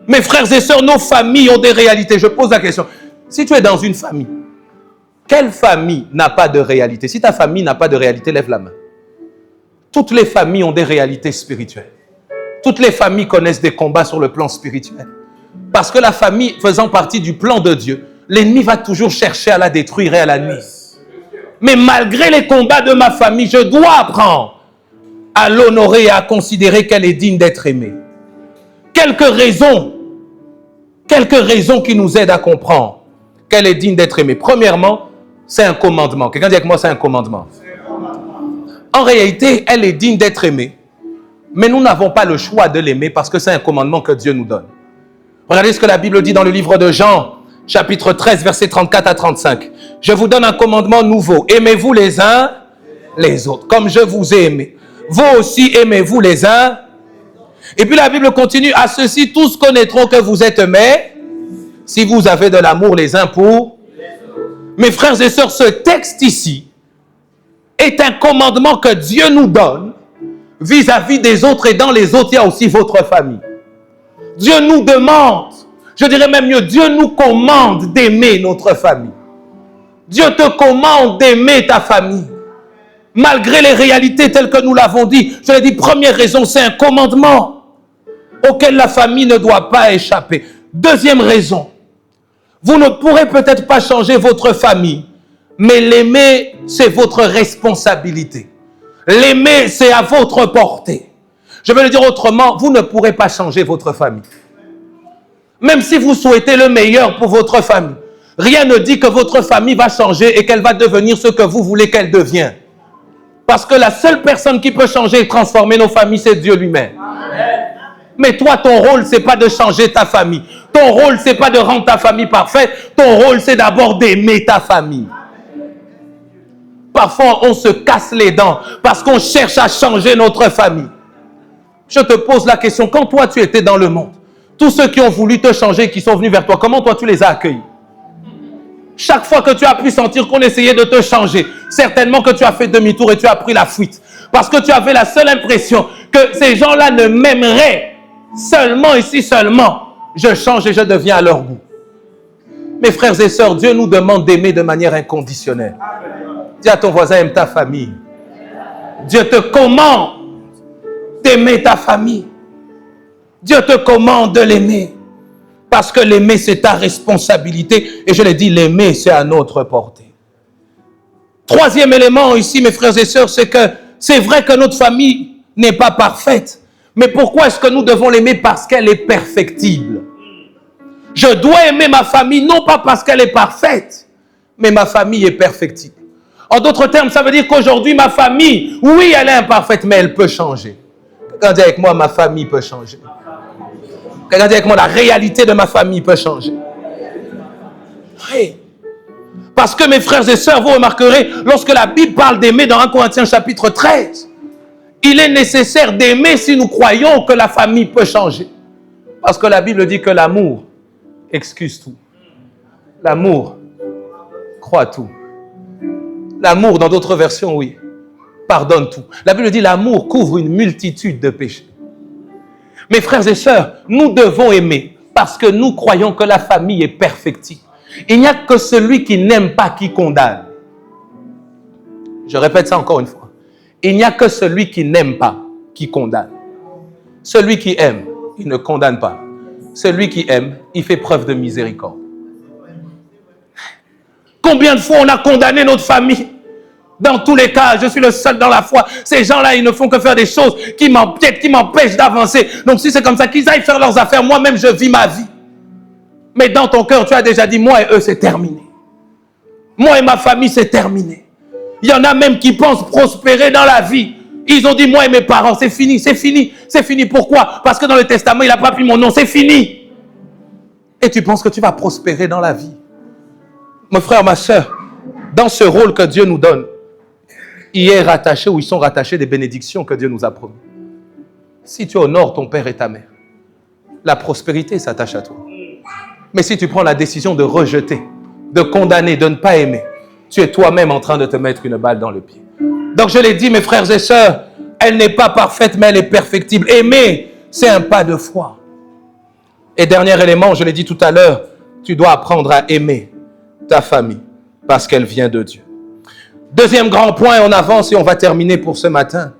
Speaker 1: Mes frères et sœurs, nos familles ont des réalités. Je pose la question. Si tu es dans une famille, quelle famille n'a pas de réalité? Si ta famille n'a pas de réalité, lève la main. Toutes les familles ont des réalités spirituelles. Toutes les familles connaissent des combats sur le plan spirituel. Parce que la famille faisant partie du plan de Dieu, l'ennemi va toujours chercher à la détruire et à la nuire. Mais malgré les combats de ma famille, je dois apprendre à l'honorer et à considérer qu'elle est digne d'être aimée. Quelques raisons qui nous aident à comprendre qu'elle est digne d'être aimée. Premièrement, c'est un commandement. Quelqu'un dit avec moi, c'est un commandement. En réalité, elle est digne d'être aimée. Mais nous n'avons pas le choix de l'aimer parce que c'est un commandement que Dieu nous donne. Regardez ce que la Bible dit dans le livre de Jean, chapitre 13, versets 34 à 35. Je vous donne un commandement nouveau. Aimez-vous les uns les autres, comme je vous ai aimé. Vous aussi aimez-vous les uns. Et puis la Bible continue. À ceci, tous connaîtront que vous êtes aimés si vous avez de l'amour les uns pour. Mes frères et sœurs, ce texte ici est un commandement que Dieu nous donne vis-à-vis des autres, et dans les autres, il y a aussi votre famille. Dieu nous demande, je dirais même mieux, Dieu nous commande d'aimer notre famille. Dieu te commande d'aimer ta famille. Malgré les réalités telles que nous l'avons dit, je l'ai dit, première raison, c'est un commandement auquel la famille ne doit pas échapper. Deuxième raison, vous ne pourrez peut-être pas changer votre famille, mais l'aimer, c'est votre responsabilité. L'aimer, c'est à votre portée. Je vais le dire autrement, vous ne pourrez pas changer votre famille. Même si vous souhaitez le meilleur pour votre famille, rien ne dit que votre famille va changer et qu'elle va devenir ce que vous voulez qu'elle devienne. Parce que la seule personne qui peut changer et transformer nos familles, c'est Dieu lui-même. Mais toi, ton rôle, c'est pas de changer ta famille. Ton rôle, c'est pas de rendre ta famille parfaite. Ton rôle, c'est d'abord d'aimer ta famille. Parfois, on se casse les dents parce qu'on cherche à changer notre famille. Je te pose la question, quand toi, tu étais dans le monde, tous ceux qui ont voulu te changer, qui sont venus vers toi, comment toi, tu les as accueillis? Chaque fois que tu as pu sentir qu'on essayait de te changer, certainement que tu as fait demi-tour et tu as pris la fuite. Parce que tu avais la seule impression que ces gens-là ne m'aimeraient seulement et si seulement je change et je deviens à leur goût. Mes frères et sœurs, Dieu nous demande d'aimer de manière inconditionnelle. Dis à ton voisin, aime ta famille. Dieu te commande d'aimer ta famille. Dieu te commande de l'aimer. Parce que l'aimer, c'est ta responsabilité. Et je l'ai dit, l'aimer, c'est à notre portée. Troisième élément ici, mes frères et sœurs, c'est que c'est vrai que notre famille n'est pas parfaite. Mais pourquoi est-ce que nous devons l'aimer? Parce qu'elle est perfectible. Je dois aimer ma famille, non pas parce qu'elle est parfaite, mais ma famille est perfectible. En d'autres termes, ça veut dire qu'aujourd'hui, ma famille, oui, elle est imparfaite, mais elle peut changer. Quelqu'un dit avec moi, ma famille peut changer. Quelqu'un dit avec moi, la réalité de ma famille peut changer. Oui. Parce que mes frères et sœurs, vous remarquerez, lorsque la Bible parle d'aimer dans 1 Corinthiens chapitre 13, il est nécessaire d'aimer si nous croyons que la famille peut changer. Parce que la Bible dit que l'amour excuse tout. L'amour croit tout. L'amour, dans d'autres versions, oui, pardonne tout. La Bible dit l'amour couvre une multitude de péchés. Mes frères et sœurs, nous devons aimer parce que nous croyons que la famille est perfectible. Il n'y a que celui qui n'aime pas qui condamne. Je répète ça encore une fois. Il n'y a que celui qui n'aime pas qui condamne. Celui qui aime, il ne condamne pas. Celui qui aime, il fait preuve de miséricorde. Combien de fois on a condamné notre famille? Dans tous les cas, je suis le seul dans la foi. Ces gens-là, ils ne font que faire des choses qui m'empiètent, qui m'empêchent d'avancer. Donc si c'est comme ça, qu'ils aillent faire leurs affaires, moi-même je vis ma vie. Mais dans ton cœur, tu as déjà dit, moi et eux, c'est terminé. Moi et ma famille, c'est terminé. Il y en a même qui pensent prospérer dans la vie. Ils ont dit, moi et mes parents, c'est fini, c'est fini. C'est fini, pourquoi? Parce que dans le testament, il n'a pas pris mon nom, c'est fini. Et tu penses que tu vas prospérer dans la vie. Mon frère, ma soeur, dans ce rôle que Dieu nous donne, il est rattaché ou ils sont rattachés des bénédictions que Dieu nous a promis. Si tu honores ton père et ta mère, la prospérité s'attache à toi. Mais si tu prends la décision de rejeter, de condamner, de ne pas aimer, tu es toi-même en train de te mettre une balle dans le pied. Donc je l'ai dit, mes frères et sœurs, elle n'est pas parfaite, mais elle est perfectible. Aimer, c'est un pas de foi. Et dernier élément, je l'ai dit tout à l'heure, tu dois apprendre à aimer ta famille parce qu'elle vient de Dieu. Deuxième grand point, on avance et on va terminer pour ce matin.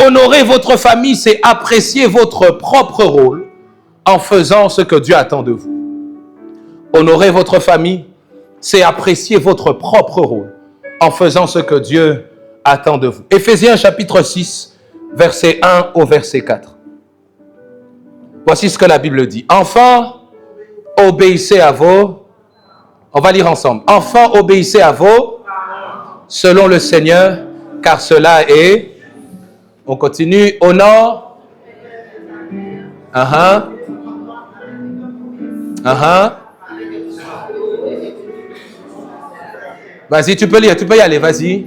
Speaker 1: Honorer votre famille, c'est apprécier votre propre rôle en faisant ce que Dieu attend de vous. Honorer votre famille, c'est apprécier votre propre rôle en faisant ce que Dieu attend de vous. Éphésiens chapitre 6, verset 1 au verset 4. Voici ce que la Bible dit. Enfants, obéissez à vos... On va lire ensemble. Enfants, obéissez à vos... selon le Seigneur, car cela est... On continue. Honore. Vas-y, tu peux lire, tu peux y aller, vas-y.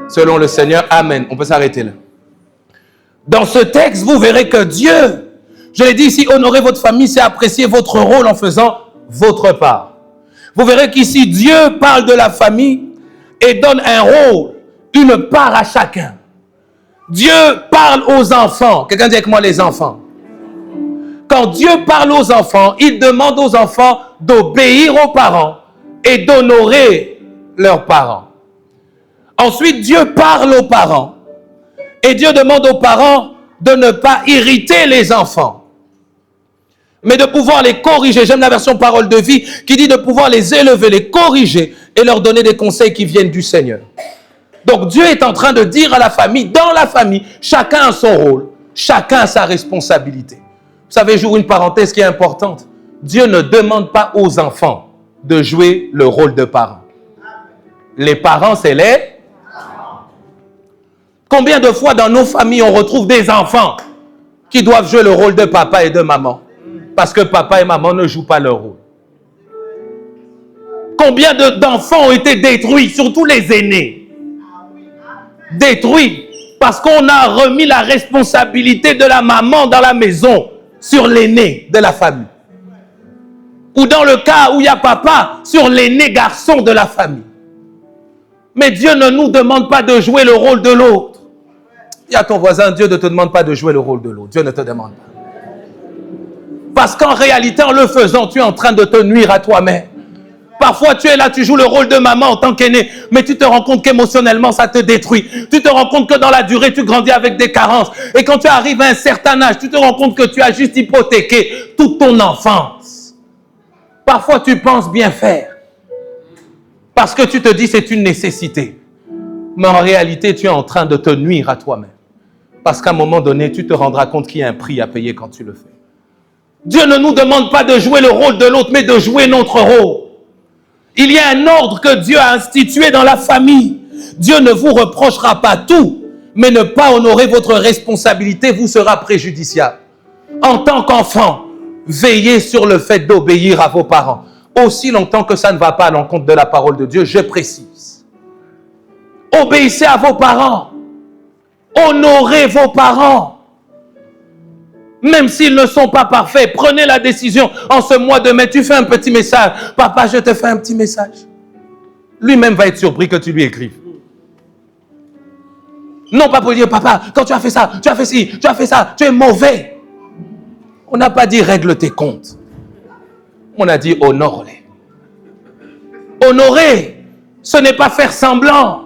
Speaker 1: Selon le Seigneur, amen. On peut s'arrêter là. Dans ce texte, vous verrez que Dieu, je l'ai dit ici, honorer votre famille, c'est apprécier votre rôle en faisant votre part. Vous verrez qu'ici, Dieu parle de la famille et donne un rôle, une part à chacun. Dieu parle aux enfants. Quelqu'un dit avec moi les enfants. Quand Dieu parle aux enfants, il demande aux enfants d'obéir aux parents et d'honorer leurs parents. Ensuite, Dieu parle aux parents et Dieu demande aux parents de ne pas irriter les enfants, mais de pouvoir les corriger. J'aime la version parole de vie qui dit de pouvoir les élever, les corriger et leur donner des conseils qui viennent du Seigneur. Donc Dieu est en train de dire à la famille, dans la famille, chacun a son rôle, chacun a sa responsabilité. Vous savez, j'ouvre une parenthèse qui est importante. Dieu ne demande pas aux enfants de jouer le rôle de parents. Les parents, c'est les... Combien de fois dans nos familles on retrouve des enfants qui doivent jouer le rôle de papa et de maman parce que papa et maman ne jouent pas leur rôle? Combien d'enfants ont été détruits, surtout les aînés? Détruits parce qu'on a remis la responsabilité de la maman dans la maison sur l'aîné de la famille. Ou dans le cas où il y a papa, sur l'aîné garçon de la famille. Mais Dieu ne nous demande pas de jouer le rôle de l'autre. Dis à ton voisin, Dieu ne te demande pas de jouer le rôle de l'autre. Dieu ne te demande pas. Parce qu'en réalité, en le faisant, tu es en train de te nuire à toi-même. Parfois, tu es là, tu joues le rôle de maman en tant qu'aîné, mais tu te rends compte qu'émotionnellement, ça te détruit. Tu te rends compte que dans la durée, tu grandis avec des carences. Et quand tu arrives à un certain âge, tu te rends compte que tu as juste hypothéqué toute ton enfance. Parfois, tu penses bien faire. Parce que tu te dis c'est une nécessité. Mais en réalité, tu es en train de te nuire à toi-même. Parce qu'à un moment donné, tu te rendras compte qu'il y a un prix à payer quand tu le fais. Dieu ne nous demande pas de jouer le rôle de l'autre, mais de jouer notre rôle. Il y a un ordre que Dieu a institué dans la famille. Dieu ne vous reprochera pas tout, mais ne pas honorer votre responsabilité vous sera préjudiciable. En tant qu'enfant, veillez sur le fait d'obéir à vos parents. Aussi longtemps que ça ne va pas à l'encontre de la parole de Dieu, je précise. Obéissez à vos parents. Honorez vos parents. Même s'ils ne sont pas parfaits, prenez la décision en ce mois de mai, tu fais un petit message. Papa, je te fais un petit message. Lui-même va être surpris que tu lui écrives. Non pas pour dire, papa, quand tu as fait ça, tu as fait ci, tu as fait ça, tu es mauvais. On n'a pas dit règle tes comptes. On a dit honore-les. Honorer, ce n'est pas faire semblant.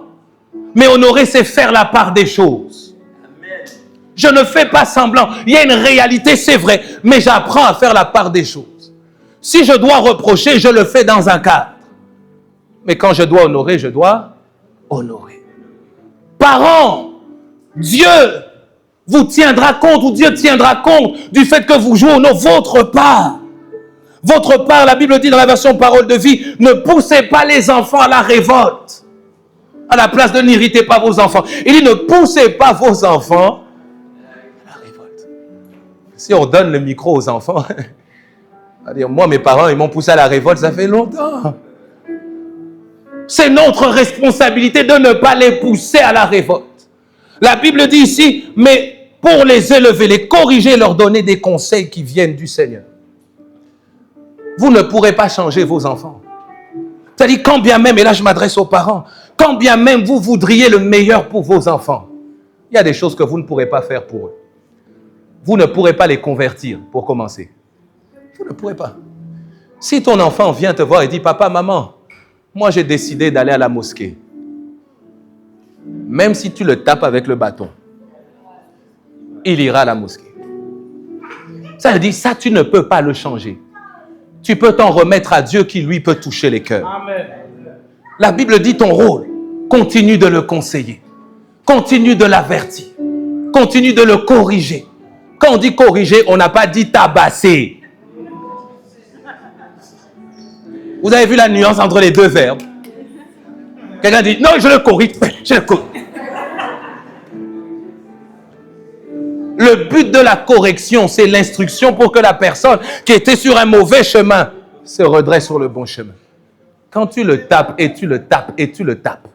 Speaker 1: Mais honorer, c'est faire la part des choses. Je ne fais pas semblant. Il y a une réalité, c'est vrai. Mais j'apprends à faire la part des choses. Si je dois reprocher, je le fais dans un cadre. Mais quand je dois honorer, je dois honorer. Parents, Dieu vous tiendra compte, ou Dieu tiendra compte du fait que vous jouez votre part. Votre part, la Bible dit dans la version parole de vie, ne poussez pas les enfants à la révolte. À la place de n'irritez pas vos enfants. Il dit ne poussez pas vos enfants à la révolte. Si on donne le micro aux enfants, moi mes parents ils m'ont poussé à la révolte, ça fait longtemps. C'est notre responsabilité de ne pas les pousser à la révolte. La Bible dit ici, mais pour les élever, les corriger, leur donner des conseils qui viennent du Seigneur. Vous ne pourrez pas changer vos enfants. C'est-à-dire, quand bien même, et là je m'adresse aux parents, quand bien même vous voudriez le meilleur pour vos enfants, il y a des choses que vous ne pourrez pas faire pour eux. Vous ne pourrez pas les convertir, pour commencer. Vous ne pourrez pas. Si ton enfant vient te voir et dit, papa, maman, moi j'ai décidé d'aller à la mosquée. Même si tu le tapes avec le bâton, il ira à la mosquée. Ça veut dire, ça tu ne peux pas le changer. Tu peux t'en remettre à Dieu qui lui peut toucher les cœurs. Amen. La Bible dit ton rôle, continue de le conseiller, continue de l'avertir, continue de le corriger. Quand on dit corriger, on n'a pas dit tabasser. Vous avez vu la nuance entre les deux verbes? Quelqu'un dit, non, je le corrige, je le corrige. Le but de la correction, c'est l'instruction pour que la personne qui était sur un mauvais chemin se redresse sur le bon chemin. Quand tu le tapes et tu le tapes et tu le tapes,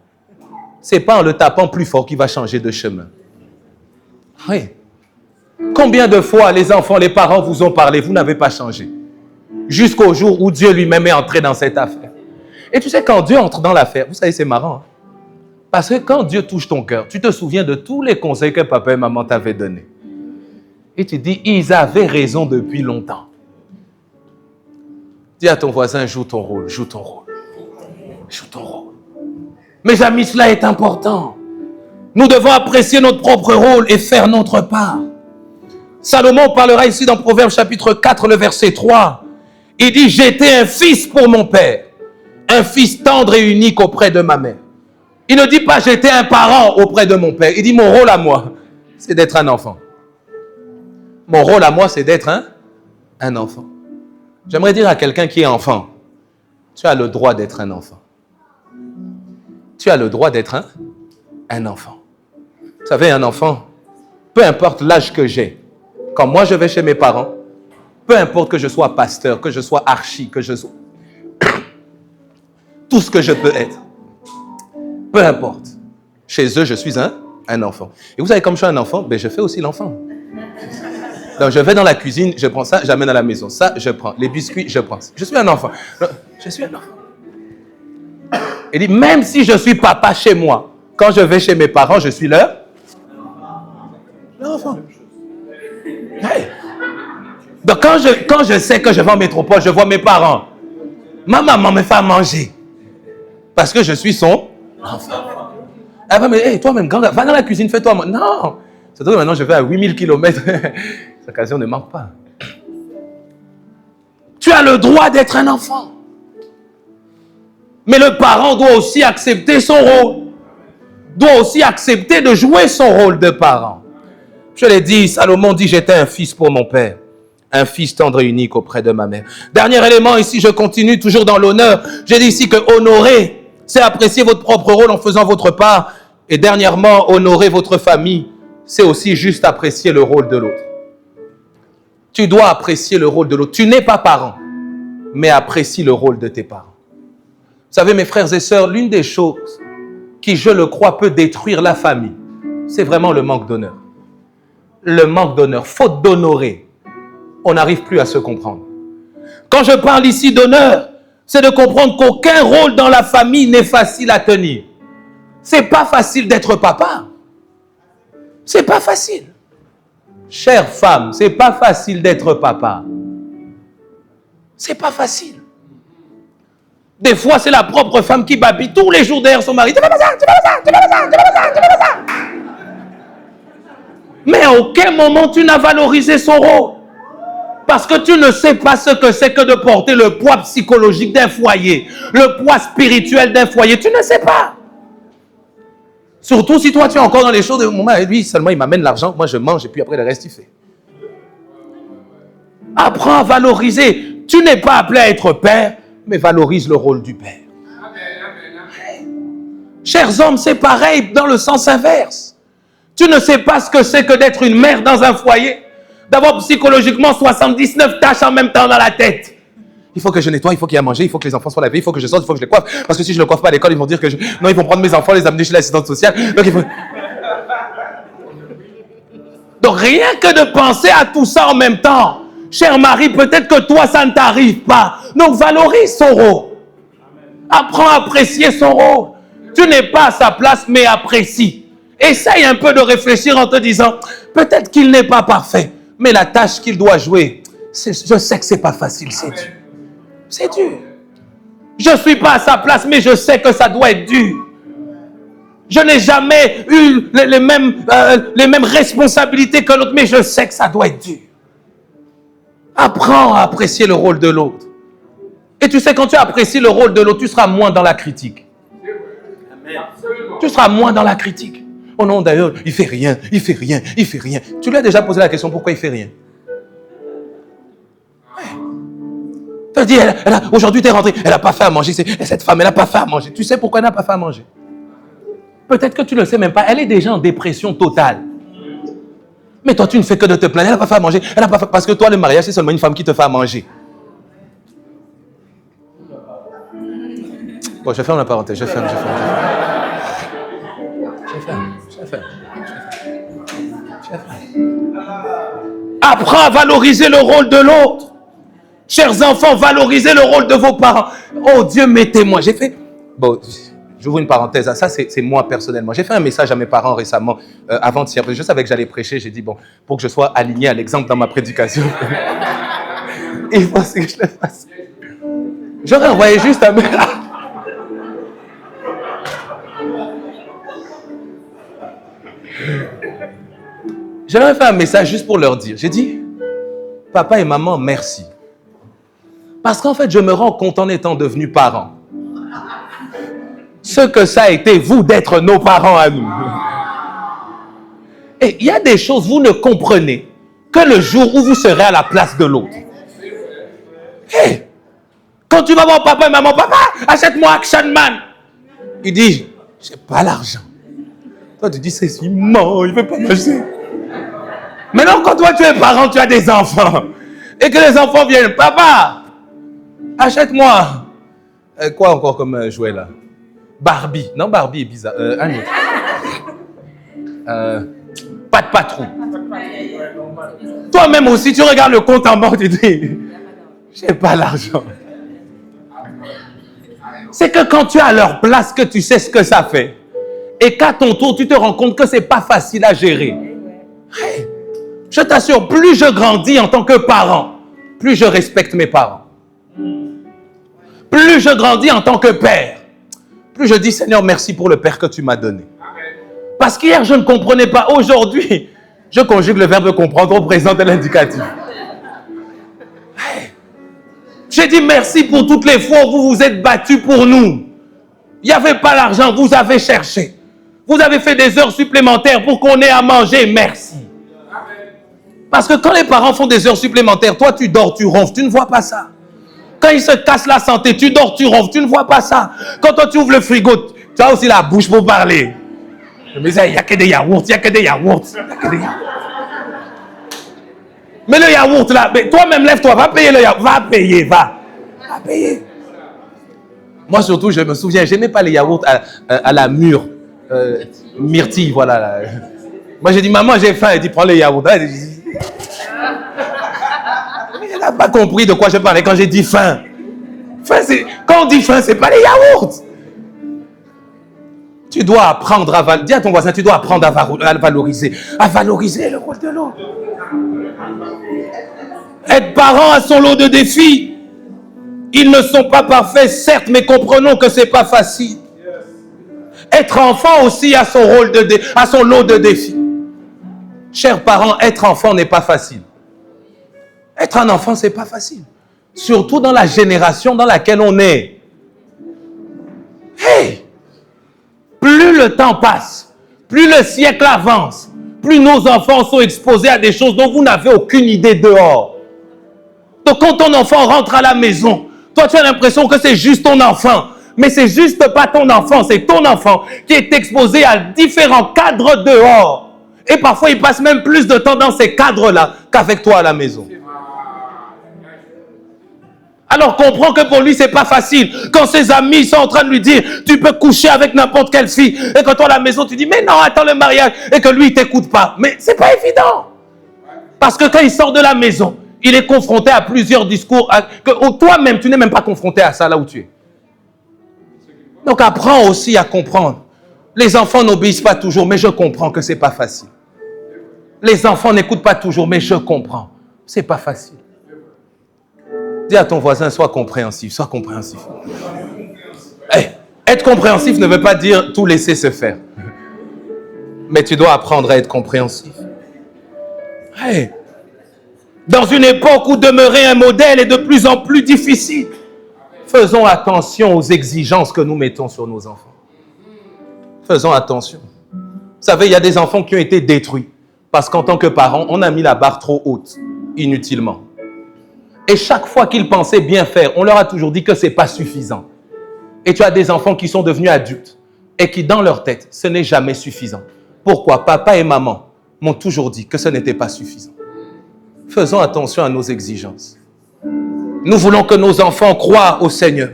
Speaker 1: c'est pas en le tapant plus fort qu'il va changer de chemin. Oui. Combien de fois les enfants, les parents vous ont parlé, vous n'avez pas changé. Jusqu'au jour où Dieu lui-même est entré dans cette affaire. Et tu sais, quand Dieu entre dans l'affaire, vous savez, c'est marrant. Hein? Parce que quand Dieu touche ton cœur, tu te souviens de tous les conseils que papa et maman t'avaient donnés. Et tu dis, ils avaient raison depuis longtemps. Dis à ton voisin, joue ton rôle, joue ton rôle. Joue ton rôle. Mes amis, cela est important. Nous devons apprécier notre propre rôle et faire notre part. Salomon parlera ici dans Proverbes chapitre 4, le verset 3. Il dit, j'étais un fils pour mon père, un fils tendre et unique auprès de ma mère. Il ne dit pas, j'étais un parent auprès de mon père. Il dit, mon rôle à moi, c'est d'être un enfant. Mon rôle à moi, c'est d'être un enfant. J'aimerais dire à quelqu'un qui est enfant, tu as le droit d'être un enfant. Tu as le droit d'être un enfant. Vous savez, un enfant, peu importe l'âge que j'ai, quand moi je vais chez mes parents, peu importe que je sois pasteur, que je sois archi, que je sois tout ce que je peux être, peu importe. Chez eux, je suis un enfant. Et vous savez, comme je suis un enfant, ben je fais aussi l'enfant. Donc, je vais dans la cuisine, je prends ça, j'amène à la maison. Ça, je prends. Les biscuits, je prends. Je suis un enfant. Je suis un enfant. Il dit, même si je suis papa chez moi, quand je vais chez mes parents, je suis leur enfant. Hey. Donc, quand je sais que je vais en métropole, je vois mes parents. Ma maman me fait manger. Parce que je suis son enfant. Elle va me dire, hey, toi-même, va dans la cuisine, fais-toi manger. Non. C'est vrai que maintenant, je vais à 8000 km. Cette occasion ne manque pas. Tu as le droit d'être un enfant. Mais le parent doit aussi accepter son rôle. Doit aussi accepter de jouer son rôle de parent. Je l'ai dit, Salomon dit, j'étais un fils pour mon père. Un fils tendre et unique auprès de ma mère. Dernier élément ici, je continue toujours dans l'honneur. J'ai dit ici que honorer, c'est apprécier votre propre rôle en faisant votre part. Et dernièrement, honorer votre famille, c'est aussi juste apprécier le rôle de l'autre. Tu dois apprécier le rôle de l'autre. Tu n'es pas parent, mais apprécie le rôle de tes parents. Vous savez, mes frères et sœurs, l'une des choses qui, je le crois, peut détruire la famille, c'est vraiment le manque d'honneur. Le manque d'honneur, faute d'honorer. on n'arrive plus à se comprendre. Quand je parle ici d'honneur, c'est de comprendre qu'aucun rôle dans la famille n'est facile à tenir. C'est pas facile d'être papa. C'est pas facile. Chère femme, c'est pas facile d'être papa. C'est pas facile. Des fois, c'est la propre femme qui babille tous les jours derrière son mari. Tu fais pas ça, tu fais pas ça, tu fais pas ça, tu fais pas ça, tu fais pas ça. Mais à aucun moment tu n'as valorisé son rôle. Parce que tu ne sais pas ce que c'est que de porter le poids psychologique d'un foyer, le poids spirituel d'un foyer. Tu ne sais pas. Surtout si toi tu es encore dans les choses de mon mari, lui seulement il m'amène l'argent, moi je mange et puis après le reste il fait. Apprends à valoriser. Tu n'es pas appelé à être père, mais valorise le rôle du père. Chers hommes, c'est pareil dans le sens inverse. Tu ne sais pas ce que c'est que d'être une mère dans un foyer, d'avoir psychologiquement 79 tâches en même temps dans la tête. Il faut que je nettoie, il faut qu'il y ait à manger, il faut que les enfants soient lavés, il faut que je sorte, il faut que je les coiffe. Parce que si je ne le coiffe pas à l'école, ils vont dire que non, ils vont prendre mes enfants, les amener chez l'assistante sociale. Donc rien que de penser à tout ça en même temps. Cher mari, peut-être que toi, ça ne t'arrive pas. Donc valorise son rôle. Apprends à apprécier son rôle. Tu n'es pas à sa place, mais apprécie. Essaye un peu de réfléchir en te disant, peut-être qu'il n'est pas parfait, mais la tâche qu'il doit jouer, je sais que c'est pas facile, c'est dur. C'est dur. Je ne suis pas à sa place, mais je sais que ça doit être dur. Je n'ai jamais eu les mêmes responsabilités que l'autre, mais je sais que ça doit être dur. Apprends à apprécier le rôle de l'autre. Et tu sais, quand tu apprécies le rôle de l'autre, tu seras moins dans la critique. Tu seras moins dans la critique. Oh non, d'ailleurs, il fait rien, il fait rien, il fait rien. Tu lui as déjà posé la question, pourquoi il fait rien? Tu as dit, aujourd'hui tu es rentré, elle n'a pas fait à manger. Cette femme, elle n'a pas fait à manger. Tu sais pourquoi elle n'a pas fait à manger? Peut-être que tu ne le sais même pas. Elle est déjà en dépression totale. Mais toi, tu ne fais que de te plaindre. Elle n'a pas fait à manger. Elle n'a pas fait... Parce que toi, le mariage, c'est seulement une femme qui te fait à manger. Bon, je ferme la parenthèse. Je ferme. Apprends à valoriser le rôle de l'autre. Chers enfants, valorisez le rôle de vos parents. Oh Dieu, mettez-moi. J'ai fait... Bon, j'ouvre une parenthèse. Ça, c'est moi personnellement. J'ai fait un message à mes parents récemment, avant-hier. Je savais que j'allais prêcher. J'ai dit, bon, pour que je sois aligné à l'exemple dans ma prédication, il faut que je le fasse. J'aurais envoyé juste un message. J'aurais fait un message juste pour leur dire. J'ai dit, papa et maman, merci. Parce qu'en fait, je me rends compte en étant devenu parent, ce que ça a été, vous, d'être nos parents à nous. Et il y a des choses, vous ne comprenez que le jour où vous serez à la place de l'autre. Hey, quand tu vas voir papa et maman, papa, achète-moi Action Man. Il dit, j'ai pas l'argent. Toi, tu dis, c'est si non, il ne veut pas m'acheter. Maintenant, quand toi, tu es parent, tu as des enfants. Et que les enfants viennent, papa, achète-moi. Quoi encore comme jouet là? Barbie. Non, Barbie est bizarre. Un autre. Pas de patron. Toi-même aussi, tu regardes le compte en banque et tu dis, j'ai pas l'argent. C'est que quand tu es à leur place que tu sais ce que ça fait. Et qu'à ton tour, tu te rends compte que c'est pas facile à gérer. Hey, je t'assure, plus je grandis en tant que parent, plus je respecte mes parents. Plus je grandis en tant que père, plus je dis, Seigneur, merci pour le père que tu m'as donné. Parce qu'hier, je ne comprenais pas. Aujourd'hui, je conjugue le verbe comprendre au présent de l'indicatif. Hey, j'ai dit merci pour toutes les fois où vous vous êtes battus pour nous. Il n'y avait pas l'argent, vous avez cherché. Vous avez fait des heures supplémentaires pour qu'on ait à manger, merci. Parce que quand les parents font des heures supplémentaires, toi tu dors, tu ronfles, tu ne vois pas ça. Quand ils se cassent la santé, tu dors, tu ronfles, tu ne vois pas ça. Quand toi tu ouvres le frigo, tu as aussi la bouche pour parler. Mais il n'y a que des yaourts, il n'y a que des yaourts. Mais le yaourt là, toi-même lève-toi, va payer le yaourt, va payer, va payer. Moi surtout, je me souviens, je n'aimais pas les yaourts à la mûre. Myrtille, voilà. Là. Moi j'ai dit, maman, j'ai faim. Elle dit, prends les yaourts. n'a pas compris de quoi je parlais quand j'ai dit faim. Quand on dit faim, c'est pas les yaourts. Tu dois apprendre à valoriser. Dis à ton voisin, tu dois apprendre à valoriser le rôle de l'autre. Être parent a son lot de défis. Ils ne sont pas parfaits, certes, mais comprenons que c'est pas facile. Être enfant aussi a son lot de défis. Chers parents, être enfant n'est pas facile. Être un enfant, c'est pas facile. Surtout dans la génération dans laquelle on est. Hey! Plus le temps passe, plus le siècle avance, plus nos enfants sont exposés à des choses dont vous n'avez aucune idée dehors. Donc quand ton enfant rentre à la maison, toi tu as l'impression que c'est juste ton enfant. Mais c'est juste pas ton enfant, c'est ton enfant qui est exposé à différents cadres dehors. Et parfois il passe même plus de temps dans ces cadres-là qu'avec toi à la maison. Alors comprends que pour lui c'est pas facile. Quand ses amis sont en train de lui dire tu peux coucher avec n'importe quelle fille, et quand toi à la maison tu dis mais non attends le mariage, et que lui il t'écoute pas. Mais c'est pas évident. Parce que quand il sort de la maison, il est confronté à plusieurs discours que toi-même tu n'es même pas confronté à ça là où tu es. Donc apprends aussi à comprendre. Les enfants n'obéissent pas toujours, mais je comprends que c'est pas facile. Les enfants n'écoutent pas toujours, mais je comprends. C'est pas facile. Dis à ton voisin, sois compréhensif, sois compréhensif. Hey, être compréhensif ne veut pas dire tout laisser se faire. Mais tu dois apprendre à être compréhensif. Hey, dans une époque où demeurer un modèle est de plus en plus difficile, faisons attention aux exigences que nous mettons sur nos enfants. Faisons attention. Vous savez, il y a des enfants qui ont été détruits parce qu'en tant que parents, on a mis la barre trop haute, inutilement. Et chaque fois qu'ils pensaient bien faire, on leur a toujours dit que ce n'est pas suffisant. Et tu as des enfants qui sont devenus adultes et qui, dans leur tête, ce n'est jamais suffisant. Pourquoi? Papa et maman m'ont toujours dit que ce n'était pas suffisant. Faisons attention à nos exigences. Nous voulons que nos enfants croient au Seigneur.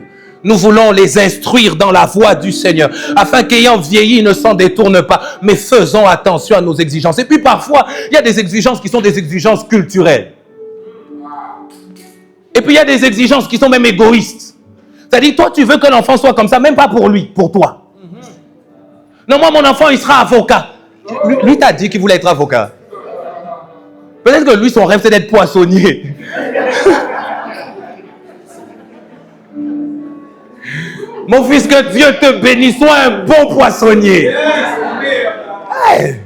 Speaker 1: Nous voulons les instruire dans la voie du Seigneur, afin qu'ayant vieilli, ils ne s'en détournent pas. Mais faisons attention à nos exigences. Et puis parfois, il y a des exigences qui sont des exigences culturelles. Et puis il y a des exigences qui sont même égoïstes. C'est-à-dire, toi, tu veux que l'enfant soit comme ça, même pas pour lui, pour toi. Non, moi, mon enfant, il sera avocat. Lui t'a dit qu'il voulait être avocat. Peut-être que lui, son rêve, c'est d'être poissonnier. Mon fils, que Dieu te bénisse, sois un bon poissonnier. Hey.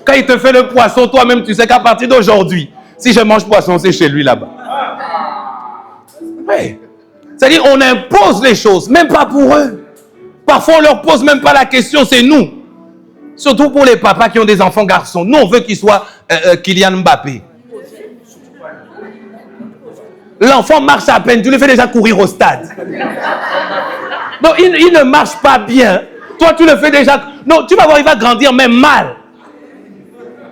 Speaker 1: Quand il te fait le poisson, toi-même, tu sais qu'à partir d'aujourd'hui, si je mange poisson, c'est chez lui là-bas. Hey. C'est-à-dire, on impose les choses, même pas pour eux. Parfois, on leur pose même pas la question, c'est nous. Surtout pour les papas qui ont des enfants garçons. Nous, on veut qu'ils soient Kylian Mbappé. L'enfant marche à peine, tu le fais déjà courir au stade. Non, il ne marche pas bien. Toi, tu le fais déjà... Non, tu vas voir, il va grandir même mal.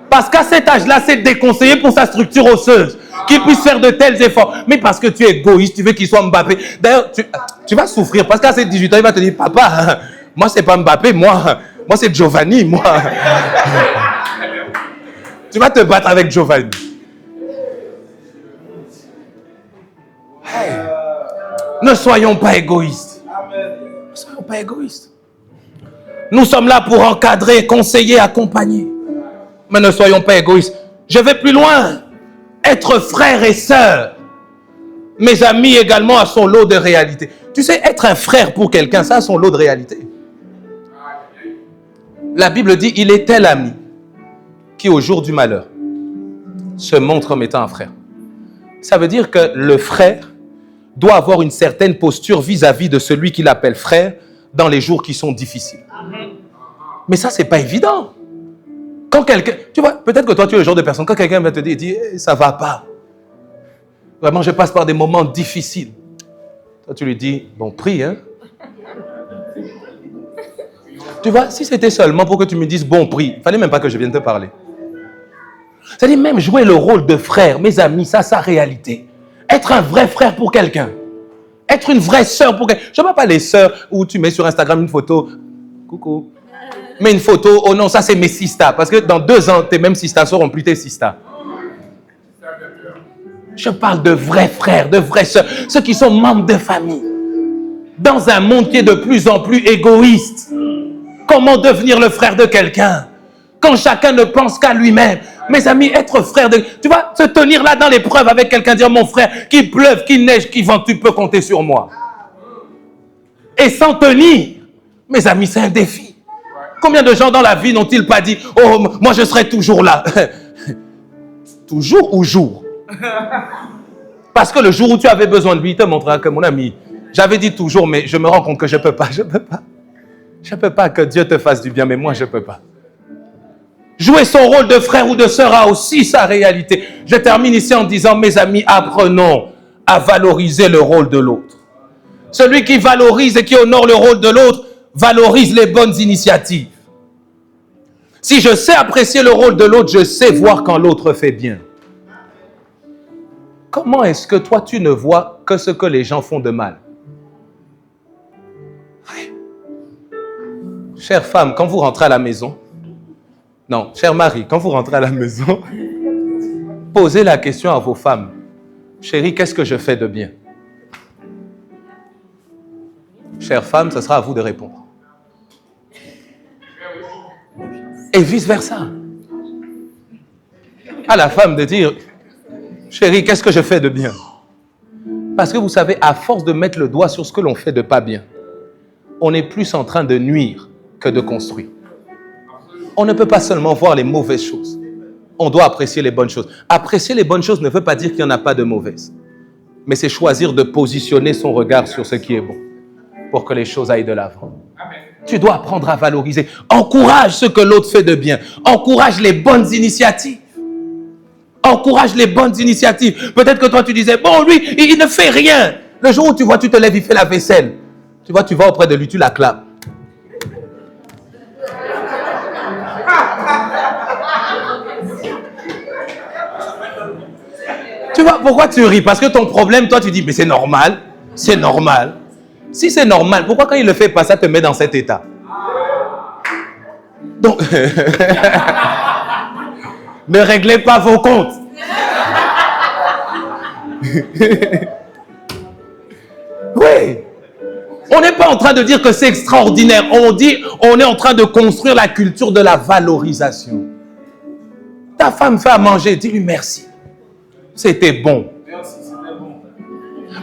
Speaker 1: Parce qu'à cet âge-là, c'est déconseillé pour sa structure osseuse qu'il puisse faire de tels efforts. Mais parce que tu es égoïste, tu veux qu'il soit Mbappé. D'ailleurs, tu vas souffrir parce qu'à ses 18 ans, il va te dire, papa, moi, c'est pas Mbappé, moi c'est Giovanni, moi. Tu vas te battre avec Giovanni. Hey. Ne soyons pas égoïstes. Ne soyons pas égoïstes. Nous sommes là pour encadrer, conseiller, accompagner. Mais ne soyons pas égoïstes. Je vais plus loin. Être frère et sœur. Mes amis également a son lot de réalité. Tu sais, être un frère pour quelqu'un, ça a son lot de réalité. La Bible dit, il est tel ami qui au jour du malheur se montre comme étant un frère. Ça veut dire que le frère doit avoir une certaine posture vis-à-vis de celui qu'il appelle frère dans les jours qui sont difficiles. Mais ça, c'est pas évident. Quand quelqu'un, tu vois, peut-être que toi, tu es le genre de personne, quand quelqu'un va te dire, hey, ça va pas. Vraiment, je passe par des moments difficiles. Toi, tu lui dis, bon, prie, hein. Tu vois, si c'était seulement pour que tu me dises, bon, prie, il ne fallait même pas que je vienne te parler. C'est-à-dire, même jouer le rôle de frère, mes amis, ça, sa réalité. Être un vrai frère pour quelqu'un. Être une vraie sœur pour quelqu'un. Je ne sais pas les sœurs où tu mets sur Instagram une photo. Coucou. Mais une photo, oh non, ça c'est mes sistas. Parce que dans 2 ans, tes mêmes sistas seront plus tes sistas. Je parle de vrais frères, de vraies sœurs, ceux qui sont membres de famille. Dans un monde qui est de plus en plus égoïste, comment devenir le frère de quelqu'un quand chacun ne pense qu'à lui-même? Mes amis, être frère de... Tu vois, se tenir là dans l'épreuve avec quelqu'un, dire mon frère, qu'il pleuve, qu'il neige, qu'il vente, tu peux compter sur moi. Et s'en tenir, mes amis, c'est un défi. Combien de gens dans la vie n'ont-ils pas dit, oh, moi je serai toujours là? Toujours ou jour? Parce que le jour où tu avais besoin de lui, il te montrera que mon ami, j'avais dit toujours, mais je me rends compte que je ne peux pas. Je ne peux pas que Dieu te fasse du bien, mais moi je ne peux pas. Jouer son rôle de frère ou de sœur a aussi sa réalité. Je termine ici en disant, mes amis, apprenons à valoriser le rôle de l'autre. Celui qui valorise et qui honore le rôle de l'autre, valorise les bonnes initiatives. Si je sais apprécier le rôle de l'autre, je sais voir quand l'autre fait bien. Comment est-ce que toi, tu ne vois que ce que les gens font de mal? Oui. Chère femme, quand vous rentrez à la maison, non, cher mari, quand vous rentrez à la maison, posez la question à vos femmes. Chérie, qu'est-ce que je fais de bien? Chère femme, ce sera à vous de répondre. Et vice-versa. À la femme de dire, chérie, qu'est-ce que je fais de bien? Parce que vous savez, à force de mettre le doigt sur ce que l'on fait de pas bien, on est plus en train de nuire que de construire. On ne peut pas seulement voir les mauvaises choses. On doit apprécier les bonnes choses. Apprécier les bonnes choses ne veut pas dire qu'il n'y en a pas de mauvaises. Mais c'est choisir de positionner son regard sur ce qui est bon pour que les choses aillent de l'avant. Tu dois apprendre à valoriser. Encourage ce que l'autre fait de bien. Encourage les bonnes initiatives. Encourage les bonnes initiatives. Peut-être que toi, tu disais, bon, lui, il ne fait rien. Le jour où tu vois, tu te lèves, il fait la vaisselle. Tu vois, tu vas auprès de lui, tu l'acclames. Tu vois, pourquoi tu ris? Parce que ton problème, toi, tu dis, mais c'est normal. C'est normal. Si c'est normal, pourquoi quand il le fait pas, ça te met dans cet état? Donc, ne réglez pas vos comptes. Oui. On n'est pas en train de dire que c'est extraordinaire. On est en train de construire la culture de la valorisation. Ta femme fait à manger, dis-lui merci. C'était bon.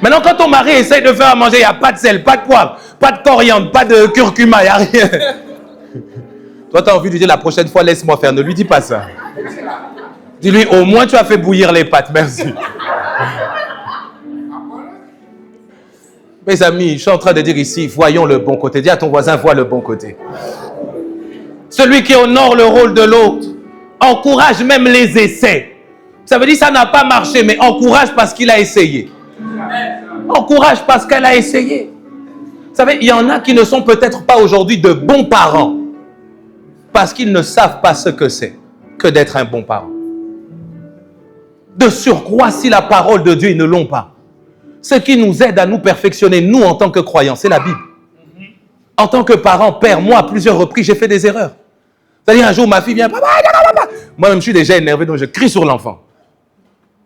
Speaker 1: Maintenant, quand ton mari essaye de faire à manger, il n'y a pas de sel, pas de poivre, pas de coriandre, pas de curcuma, il n'y a rien. Toi, tu as envie de lui dire la prochaine fois, laisse-moi faire. Ne lui dis pas ça. Dis-lui, au moins tu as fait bouillir les pâtes, merci. Mes amis, je suis en train de dire ici, voyons le bon côté. Dis à ton voisin, vois le bon côté. Celui qui honore le rôle de l'autre, encourage même les essais. Ça veut dire que ça n'a pas marché, mais encourage parce qu'il a essayé. Encourage parce qu'elle a essayé. Vous savez, il y en a qui ne sont peut-être pas aujourd'hui de bons parents parce qu'ils ne savent pas ce que c'est que d'être un bon parent. De surcroît, si la parole de Dieu, ils ne l'ont pas. Ce qui nous aide à nous perfectionner, nous, en tant que croyants, c'est la Bible. En tant que parent, père, moi, à plusieurs reprises, j'ai fait des erreurs. C'est-à-dire, un jour, ma fille vient, papa. Moi-même, je suis déjà énervé, donc je crie sur l'enfant.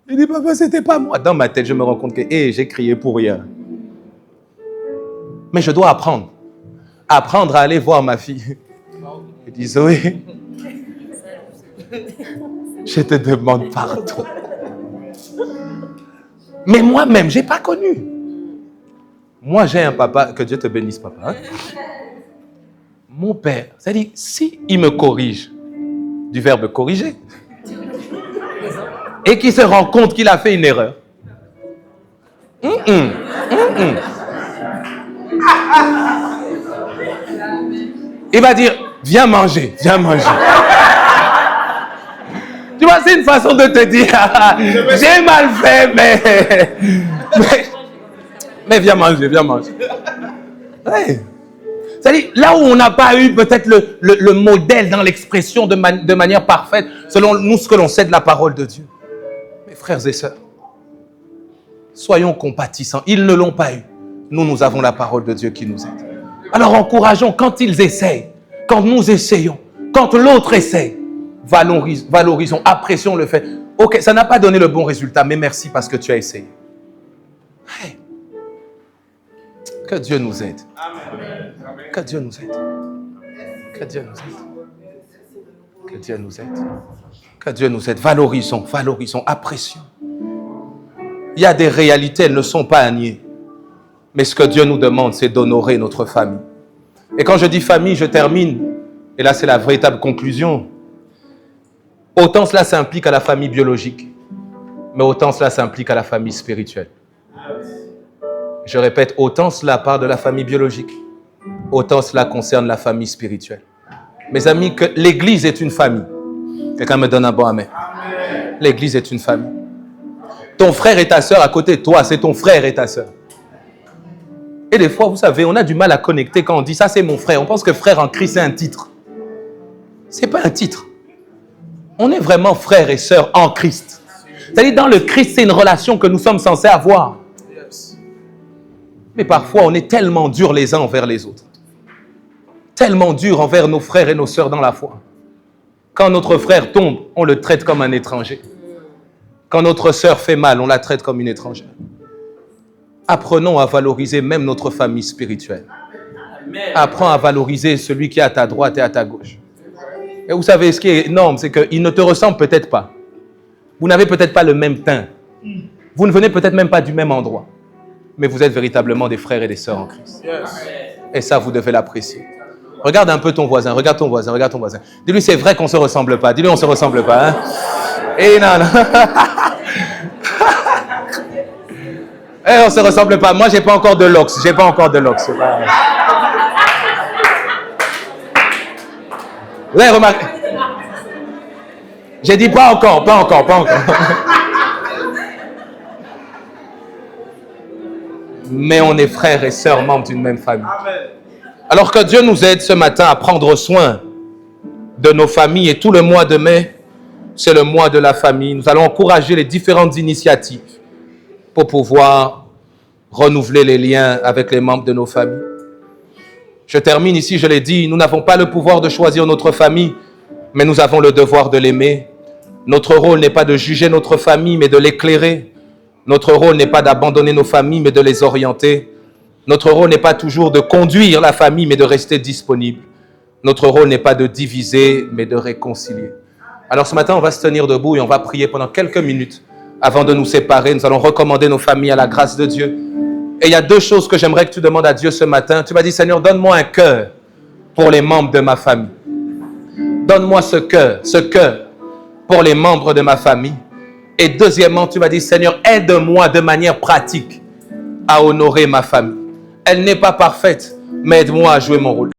Speaker 1: Il dit, papa, c'était pas moi. Dans ma tête, je me rends compte que j'ai crié pour rien. Mais je dois apprendre. Apprendre à aller voir ma fille. Je dis, Zoé, je te demande pardon. Mais moi-même, je n'ai pas connu. Moi, j'ai un papa, que Dieu te bénisse, papa. Hein? Mon père, c'est-à-dire, si il me corrige, du verbe corriger, et qu'il se rend compte qu'il a fait une erreur, il va dire, viens manger, viens manger. Tu vois, c'est une façon de te dire, j'ai mal fait, mais viens manger, viens manger. Ouais. C'est-à-dire, là où on n'a pas eu peut-être le modèle dans l'expression de manière parfaite, selon nous, ce que l'on sait de la parole de Dieu. Mes frères et sœurs, soyons compatissants. Ils ne l'ont pas eu. Nous avons la parole de Dieu qui nous aide. Alors encourageons quand ils essayent, quand nous essayons, quand l'autre essaye, valorisons, apprécions le fait. Ok, ça n'a pas donné le bon résultat, mais merci parce que tu as essayé. Hey. Que Dieu nous aide. Que Dieu nous aide. Que Dieu nous aide. Que Dieu nous aide. Que Dieu nous aide. Valorisons, apprécions. Il y a des réalités, elles ne sont pas à nier. Mais ce que Dieu nous demande, c'est d'honorer notre famille. Et quand je dis famille, je termine. Et là, c'est la véritable conclusion. Autant cela s'implique à la famille biologique, mais autant cela s'implique à la famille spirituelle. Je répète, autant cela part de la famille biologique, autant cela concerne la famille spirituelle. Mes amis, que l'Église est une famille. Quelqu'un me donne un bon amen. L'Église est une famille. Ton frère et ta sœur à côté de toi, c'est ton frère et ta sœur. Et des fois, vous savez, on a du mal à connecter quand on dit ça, c'est mon frère. On pense que frère en Christ, c'est un titre. C'est pas un titre. On est vraiment frères et sœurs en Christ. C'est-à-dire, dans le Christ, c'est une relation que nous sommes censés avoir. Mais parfois, on est tellement durs les uns envers les autres. Tellement durs envers nos frères et nos sœurs dans la foi. Quand notre frère tombe, on le traite comme un étranger. Quand notre sœur fait mal, on la traite comme une étrangère. Apprenons à valoriser même notre famille spirituelle. Apprends à valoriser celui qui est à ta droite et à ta gauche. Et vous savez, ce qui est énorme, c'est qu'il ne te ressemble peut-être pas. Vous n'avez peut-être pas le même teint. Vous ne venez peut-être même pas du même endroit. Mais vous êtes véritablement des frères et des sœurs en Christ. Et ça, vous devez l'apprécier. Regarde un peu ton voisin, regarde ton voisin. Dis-lui, c'est vrai qu'on ne se ressemble pas. Dis-lui, on ne se ressemble pas. Hein? Et non. On ne se ressemble pas. Moi, je n'ai pas encore de locks. C'est pas... Vous avez remarqué? J'ai dit pas encore. Mais on est frères et sœurs, membres d'une même famille. Alors que Dieu nous aide ce matin à prendre soin de nos familles. Et tout le mois de mai, c'est le mois de la famille. Nous allons encourager les différentes initiatives pour pouvoir renouveler les liens avec les membres de nos familles. Je termine ici, je l'ai dit, nous n'avons pas le pouvoir de choisir notre famille, mais nous avons le devoir de l'aimer. Notre rôle n'est pas de juger notre famille, mais de l'éclairer. Notre rôle n'est pas d'abandonner nos familles, mais de les orienter. Notre rôle n'est pas toujours de conduire la famille, mais de rester disponible. Notre rôle n'est pas de diviser, mais de réconcilier. Alors ce matin, on va se tenir debout et on va prier pendant quelques minutes. Avant de nous séparer, nous allons recommander nos familles à la grâce de Dieu. Et il y a deux choses que j'aimerais que tu demandes à Dieu ce matin. Tu m'as dit, Seigneur, donne-moi un cœur pour les membres de ma famille. Donne-moi ce cœur pour les membres de ma famille. Et deuxièmement, tu m'as dit, Seigneur, aide-moi de manière pratique à honorer ma famille. Elle n'est pas parfaite, mais aide-moi à jouer mon rôle.